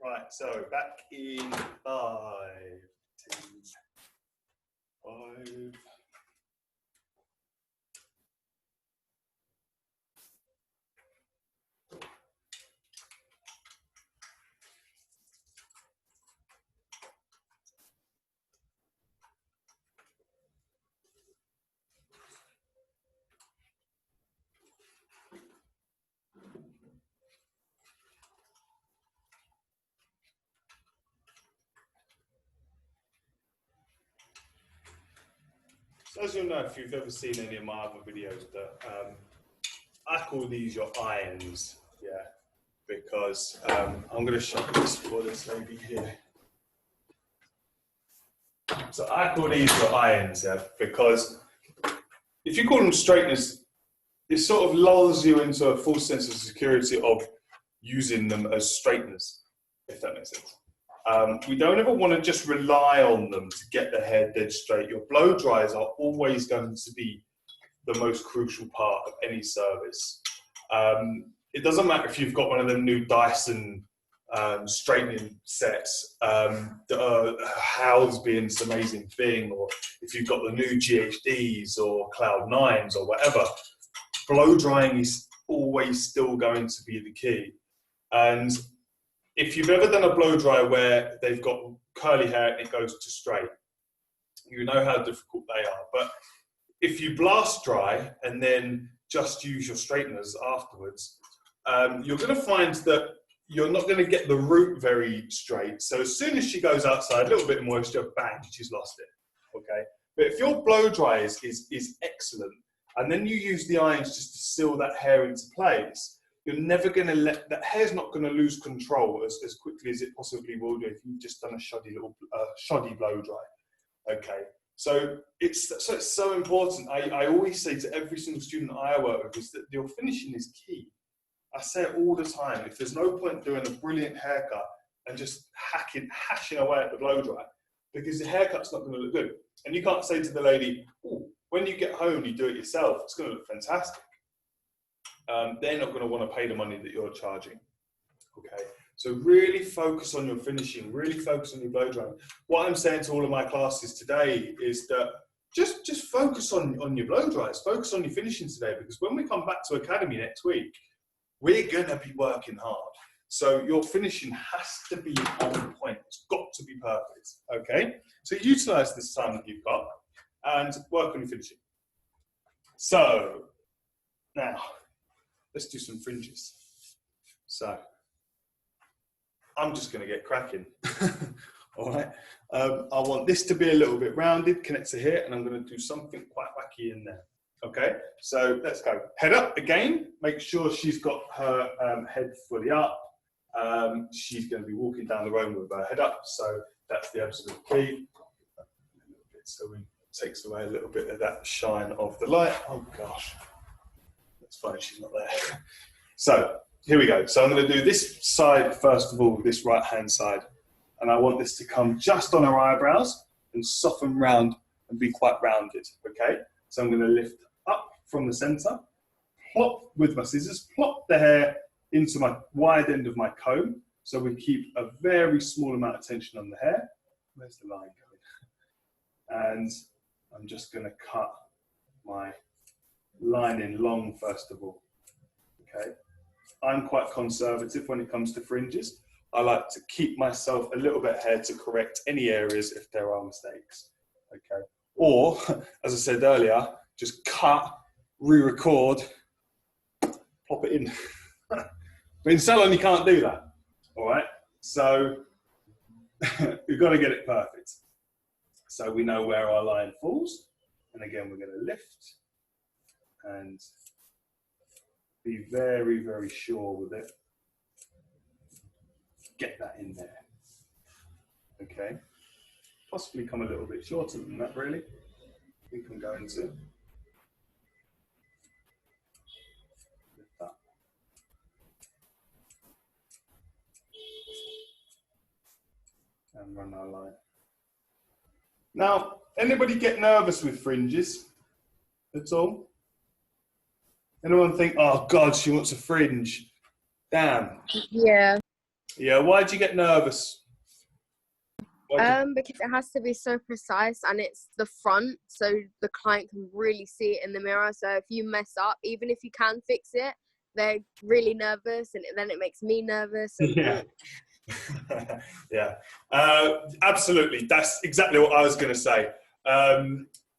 Right, so back in 5, 2, 5. So as you'll know, if you've ever seen any of my other videos, that I call these your irons, yeah, because I'm going to show this for this lady here. So I call these your irons, yeah, because if you call them straighteners, it sort of lulls you into a false sense of security of using them as straighteners, if that makes sense. We don't ever want to just rely on them to get the hair dead straight. Your blow dries are always going to be the most crucial part of any service. It doesn't matter if you've got one of them new Dyson straightening sets, How's being this amazing thing, or if you've got the new GHDs or Cloud9s or whatever, blow drying is always still going to be the key. And if you've ever done a blow dry where they've got curly hair and it goes to straight, you know how difficult they are. But if you blast dry and then just use your straighteners afterwards, you're going to find that you're not going to get the root very straight. So as soon as she goes outside, a little bit of moisture, bang, she's lost it. Okay. But if your blow dry is excellent, and then you use the irons just to seal that hair into place, you're never going to that hair's not going to lose control as quickly as it possibly will do if you've just done a shoddy blow dry. Okay. So it's so important. I always say to every single student I work with is that your finishing is key. I say it all the time. If there's no point doing a brilliant haircut and just hashing away at the blow dry, because the haircut's not going to look good. And you can't say to the lady, "Oh, when you get home, you do it yourself. It's going to look fantastic." They're not going to want to pay the money that you're charging. Okay. So really focus on your finishing. Really focus on your blow drying. What I'm saying to all of my classes today is that just focus on your blow dries. Focus on your finishing today, because when we come back to Academy next week, we're going to be working hard. So your finishing has to be on point. It's got to be perfect, okay? So utilize this time that you've got and work on your finishing. So now, let's do some fringes. So I'm just going to get cracking, all right? I want this to be a little bit rounded, connect to here, and I'm going to do something quite wacky in there. Okay, so let's go. Head up again. Make sure she's got her head fully up. She's going to be walking down the road with her head up, so that's the absolute key. So it takes away a little bit of that shine of the light. Oh gosh, that's fine, she's not there. So here we go. So I'm going to do this side first of all, this right hand side, and I want this to come just on her eyebrows and soften round and be quite rounded. Okay, so I'm going to lift up from the center, plop with my scissors, plop the hair into my wide end of my comb, so we keep a very small amount of tension on the hair. Where's the line going? And I'm just going to cut my line in long first of all. Okay, I'm quite conservative when it comes to fringes. I like to keep myself a little bit ahead to correct any areas if there are mistakes. Okay, or as I said earlier, just cut, re-record, pop it in. But in salon, you can't do that, all right? So we've got to get it perfect. So we know where our line falls. And again, we're going to lift and be very, very sure with it. Get that in there. Okay. Possibly come a little bit shorter than that, really. We can go into that. And run our line. Now, anybody get nervous with fringes at all? Anyone think, oh God, she wants a fringe? Damn. Yeah. Yeah, why do you get nervous? Because it has to be so precise, and it's the front, so the client can really see it in the mirror. So if you mess up, even if you can fix it, they're really nervous, and then it makes me nervous. And Yeah. Yeah, absolutely. That's exactly what I was going to say.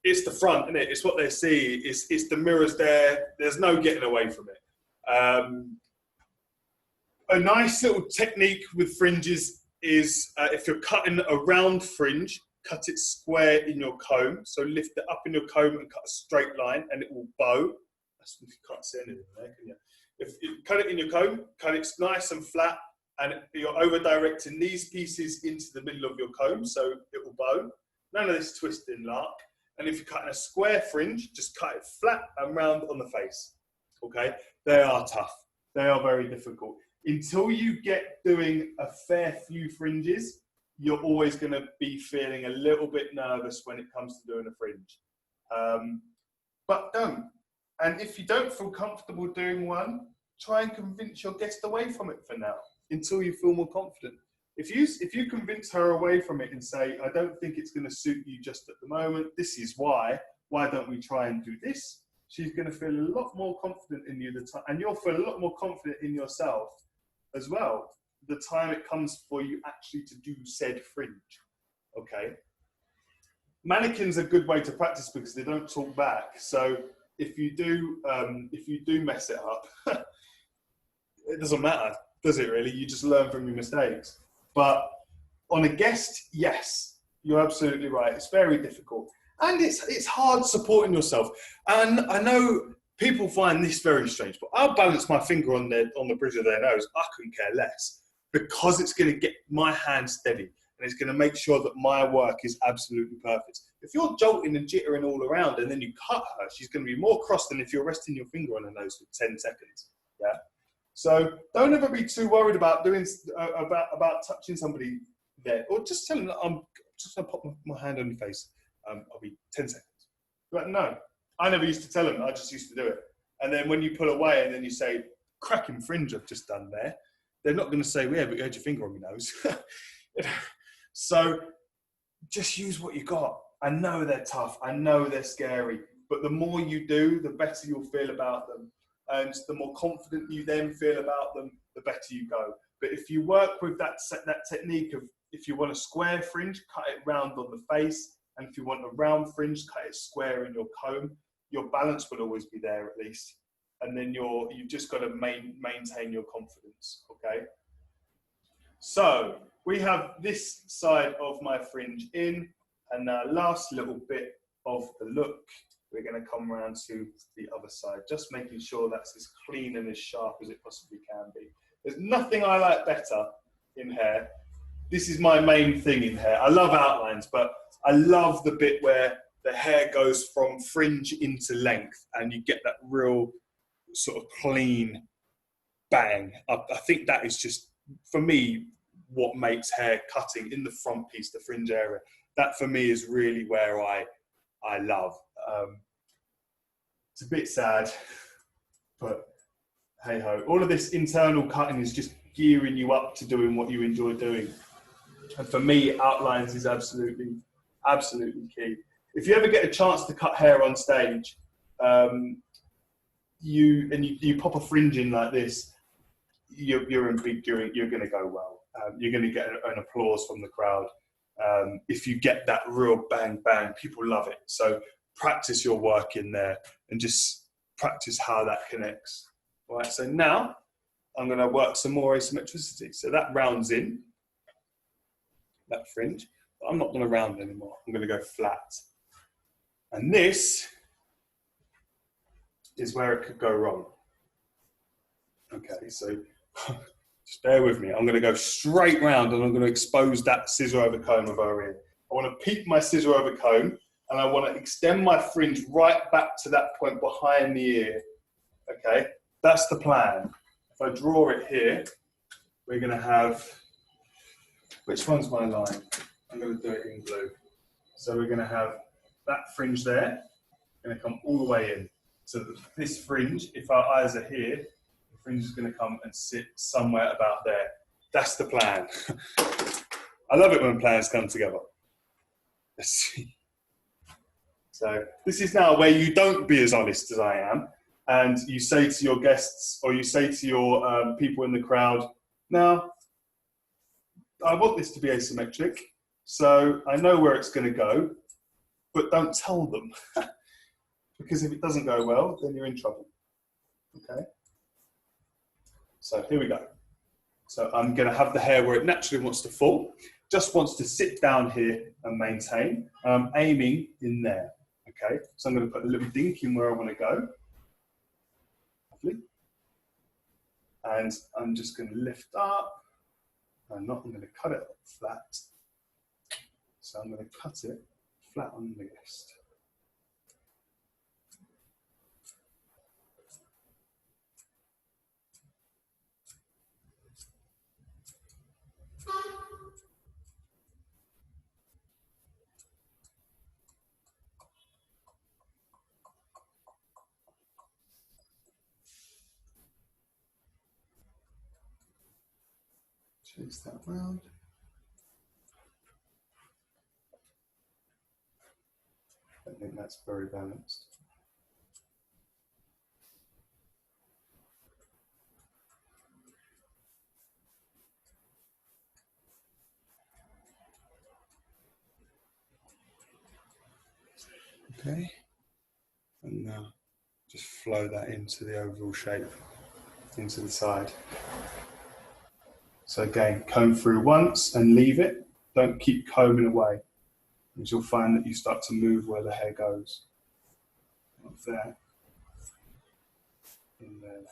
It's the front, isn't it? It's what they see. It's the mirrors there. There's no getting away from it. A nice little technique with fringes is if you're cutting a round fringe, cut it square in your comb. So lift it up in your comb and cut a straight line, and it will bow. That's if you can't see anything there, can you? If you cut it in your comb, cut it nice and flat, and you're over directing these pieces into the middle of your comb, so it will bow. None of this twisting lark. And if you're cutting a square fringe, just cut it flat and round on the face. Okay? They are tough. They are very difficult. Until you get doing a fair few fringes, you're always going to be feeling a little bit nervous when it comes to doing a fringe. But don't. And if you don't feel comfortable doing one, try and convince your guest away from it for now, until you feel more confident. If you convince her away from it and say, I don't think it's going to suit you just at the moment, this is why don't we try and do this? She's going to feel a lot more confident in you, and you'll feel a lot more confident in yourself as well, the time it comes for you actually to do said fringe. Okay? Mannequins are a good way to practice because they don't talk back. So if you do mess it up, it doesn't matter, does it really? You just learn from your mistakes. But on a guest, yes, you're absolutely right. It's very difficult. And it's hard supporting yourself. And I know people find this very strange, but I'll balance my finger on the bridge of their nose. I couldn't care less, because it's going to get my hand steady, and it's going to make sure that my work is absolutely perfect. If you're jolting and jittering all around and then you cut her, she's going to be more cross than if you're resting your finger on her nose for 10 seconds. Yeah. So don't ever be too worried about doing about touching somebody there, or just tell them that I'm just going to pop my hand on your face. I'll be 10 seconds. But no, I never used to tell them. I just used to do it. And then when you pull away and then you say, cracking fringe I've just done there, they're not going to say, yeah, but you had your finger on your nose. So just use what you got. I know they're tough. I know they're scary. But the more you do, the better you'll feel about them. And the more confident you then feel about them, the better you go. But if you work with that technique of, if you want a square fringe, cut it round on the face. And if you want a round fringe, cut it square in your comb. Your balance will always be there at least. And then you've just got to maintain your confidence, okay? So we have this side of my fringe in, and now last little bit of the look, we're going to come around to the other side, just making sure that's as clean and as sharp as it possibly can be. There's nothing I like better in hair. This is my main thing in hair. I love outlines, but I love the bit where the hair goes from fringe into length and you get that real sort of clean bang. I think that is just, for me, what makes hair cutting in the front piece, the fringe area. That for me is really where I love. It's a bit sad, but hey ho. All of this internal cutting is just gearing you up to doing what you enjoy doing. And for me, outlines is absolutely key. If you ever get a chance to cut hair on stage, you pop a fringe in like this, you're going to go well. You're going to get an applause from the crowd. If you get that real bang, bang, people love it. So practice your work in there and just practice how that connects. All right, so now I'm going to work some more asymmetricity. So that rounds in, that fringe. But I'm not going to round anymore. I'm going to go flat. And this is where it could go wrong. Okay, so just bear with me. I'm going to go straight round and I'm going to expose that scissor over comb of our ear. I want to peep my scissor over comb and I want to extend my fringe right back to that point behind the ear. Okay, that's the plan. If I draw it here, we're going to have, which one's my line? I'm going to do it in blue. So we're going to have that fringe there, going to come all the way in. So this fringe, if our eyes are here, the fringe is going to come and sit somewhere about there. That's the plan. I love it when plans come together. Let's see. So this is now where you don't be as honest as I am, and you say to your guests, or you say to your people in the crowd, now, I want this to be asymmetric, so I know where it's going to go, but don't tell them. Because if it doesn't go well, then you're in trouble. Okay? So here we go. So I'm going to have the hair where it naturally wants to fall, just wants to sit down here and maintain. I'm aiming in there. Okay? So I'm going to put a little dink in where I want to go. Lovely. And I'm just going to lift up. I'm going to cut it flat. So I'm going to cut it flat on the wrist. Chase that round. I think that's very balanced. Okay, and now just flow that into the overall shape, into the side. So again, comb through once and leave it. Don't keep combing away, because you'll find that you start to move where the hair goes. Up there, in there.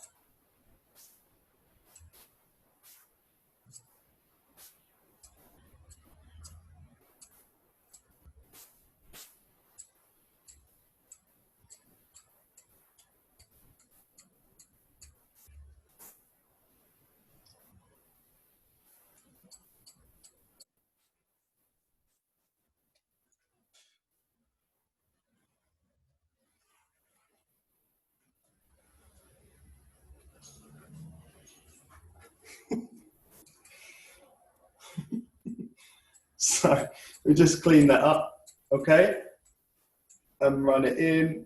So we just clean that up, okay? And run it in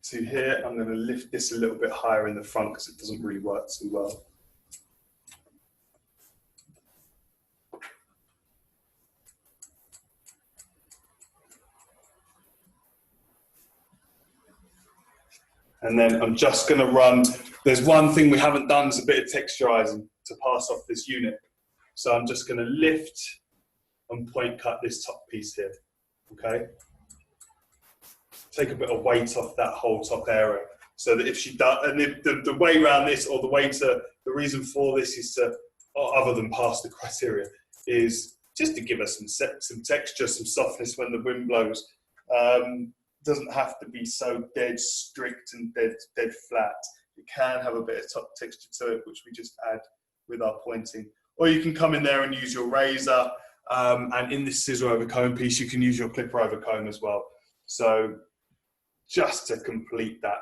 to here. I'm going to lift this a little bit higher in the front because it doesn't really work too well. And then I'm just going to run. There's one thing we haven't done is a bit of texturizing to pass off this unit. So I'm just going to lift and point cut this top piece here, okay? Take a bit of weight off that whole top area so that if she does, and the way around this, or the reason for this is to, other than pass the criteria, is just to give us some texture, some softness when the wind blows. Doesn't have to be so dead strict and dead flat. It can have a bit of top texture to it, which we just add with our pointing. Or you can come in there and use your razor, and in this scissor over comb piece, you can use your clipper over comb as well. So just to complete that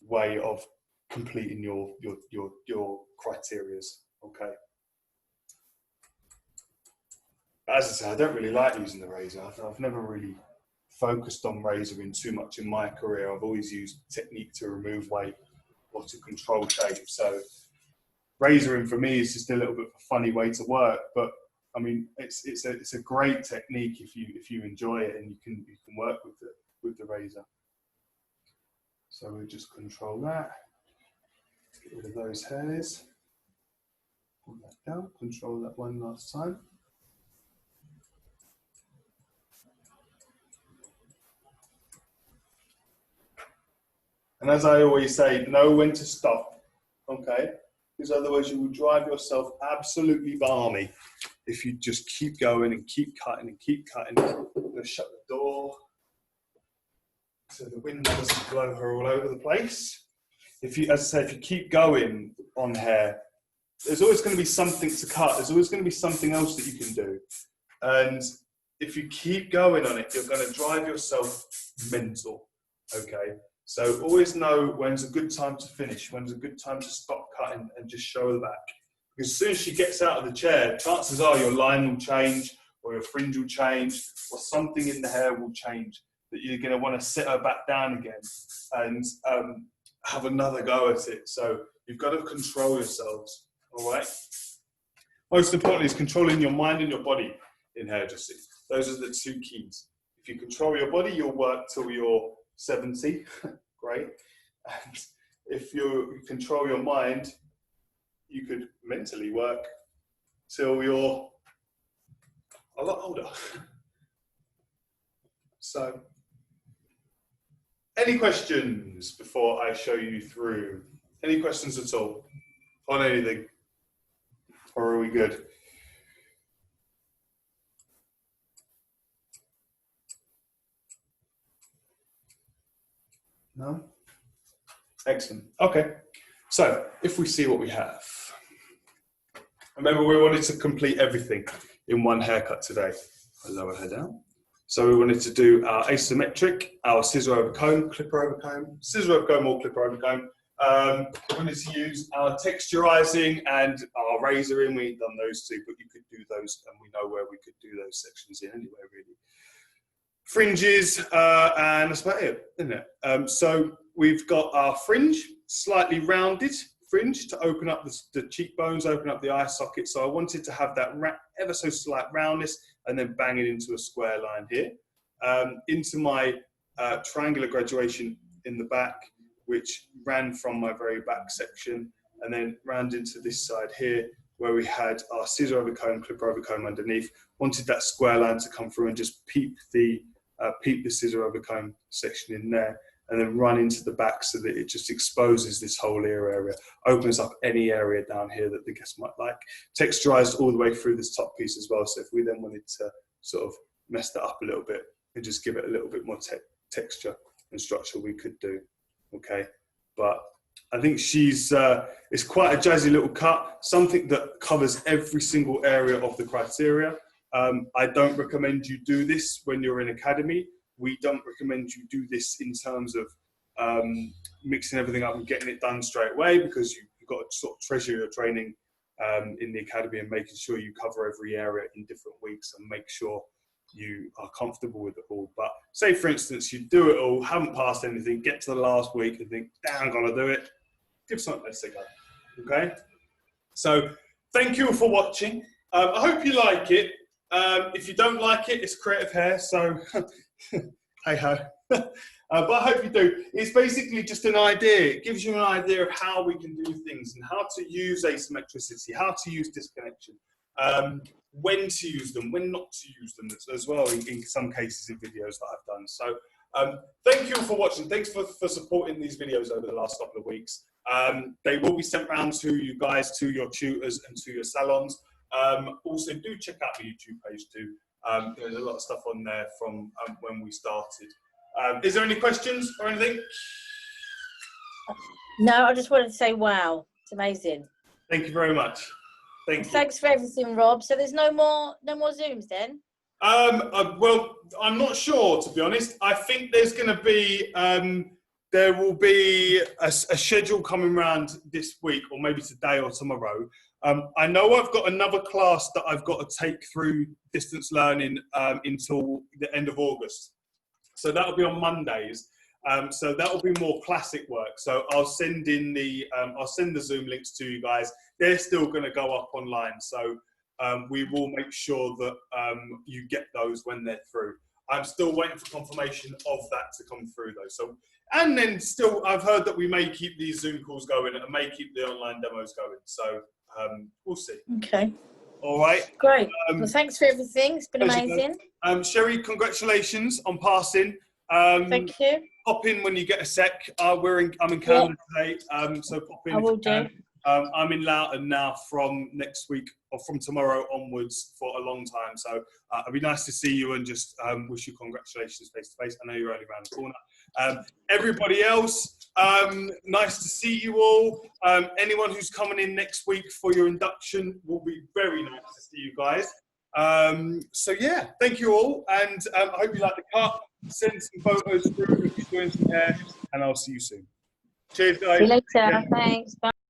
way of completing your criterias, okay? As I say, I don't really like using the razor. I've never really focused on razoring too much in my career. I've always used technique to remove weight or to control shape. So razoring for me is just a little bit of a funny way to work, but I mean, it's a great technique if you enjoy it and you can work with the razor. So we just control that. Get rid of those hairs. Pull that down. Control that one last time. And as I always say, know when to stop, okay? Because otherwise you will drive yourself absolutely balmy if you just keep going and keep cutting and keep cutting. I'm going to shut the door so the wind doesn't blow her all over the place. If you, as I say, if you keep going on hair, there's always going to be something to cut. There's always going to be something else that you can do. And if you keep going on it, you're going to drive yourself mental, okay? So always know when's a good time to finish, when's a good time to stop cutting and just show the back. Because as soon as she gets out of the chair, chances are your line will change, or your fringe will change, or something in the hair will change, that you're going to want to sit her back down again and have another go at it. So you've got to control yourselves, all right? Most importantly is controlling your mind and your body in hairdressing. Those are the two keys. If you control your body, you'll work till you're 70, great. And if you control your mind, you could mentally work till you're a lot older. So, any questions before I show you through? Any questions at all on anything? Or are we good? No? Excellent. Okay. So, if we see what we have. Remember, we wanted to complete everything in one haircut today. I lower her down. So we wanted to do our asymmetric, our scissor over comb, clipper over comb, scissor over comb or clipper over comb. We wanted to use our texturizing and our razoring. We ain't done those two, but you could do those, and we know where we could do those sections in anyway, really. Fringes, and that's about it, isn't it? So we've got our fringe, slightly rounded fringe to open up the cheekbones, open up the eye socket. So I wanted to have that ever so slight roundness and then bang it into a square line here. Into my triangular graduation in the back, which ran from my very back section and then round into this side here where we had our scissor over comb, clipper over comb underneath. Wanted that square line to come through and just peep the scissor over comb section in there, and then run into the back so that it just exposes this whole ear area, opens up any area down here that the guest might like. Texturized all the way through this top piece as well, so if we then wanted to sort of mess that up a little bit and just give it a little bit more texture and structure, we could do, okay? But I think she's, it's quite a jazzy little cut, something that covers every single area of the criteria. I don't recommend you do this when you're in academy. We don't recommend you do this in terms of mixing everything up and getting it done straight away, because you've got to sort of treasure your training in the academy and making sure you cover every area in different weeks and make sure you are comfortable with it all. But say, for instance, you do it all, haven't passed anything, get to the last week and think, damn, I'm gonna do it. Give something else a go, okay? So thank you for watching. I hope you like it. If you don't like it, it's creative hair, so hey ho. But I hope you do. It's basically just an idea. It gives you an idea of how we can do things and how to use asymmetricity, how to use disconnection, when to use them, when not to use them as well, in some cases in videos that I've done. So thank you for watching. Thanks for supporting these videos over the last couple of weeks. They will be sent round to you guys, to your tutors and to your salons. Also, do check out the YouTube page too. There's a lot of stuff on there from when we started. Is there any questions or anything? No, I just wanted to say, wow, it's amazing. Thank you very much. Thanks for everything, Rob. So there's no more Zooms then? Well, I'm not sure, to be honest. I think there's going to be there will be a schedule coming around this week, or maybe today or tomorrow. I know I've got another class that I've got to take through distance learning until the end of August. So that'll be on Mondays. So that'll be more classic work. So I'll send in I'll send the Zoom links to you guys. They're still going to go up online. So we will make sure that you get those when they're through. I'm still waiting for confirmation of that to come through though. So, and then still, I've heard that we may keep these Zoom calls going and may keep the online demos going. So we'll see. Okay. All right. Great. Well, thanks for everything. It's been amazing. Sherry, congratulations on passing. Thank you. Pop in when you get a sec. I'm in Canada today, so pop in. I will do. I'm in Loughton now from next week, or from tomorrow onwards, for a long time. So it'd be nice to see you and just wish you congratulations face to face. I know you're only around the corner. Everybody else, nice to see you all. Anyone who's coming in next week for your induction, will be very nice to see you guys. So yeah, thank you all, and I hope you like the cut. Send some photos through if you're doing some hair, and I'll see you soon. Cheers, guys. See you later. Thanks. Bye.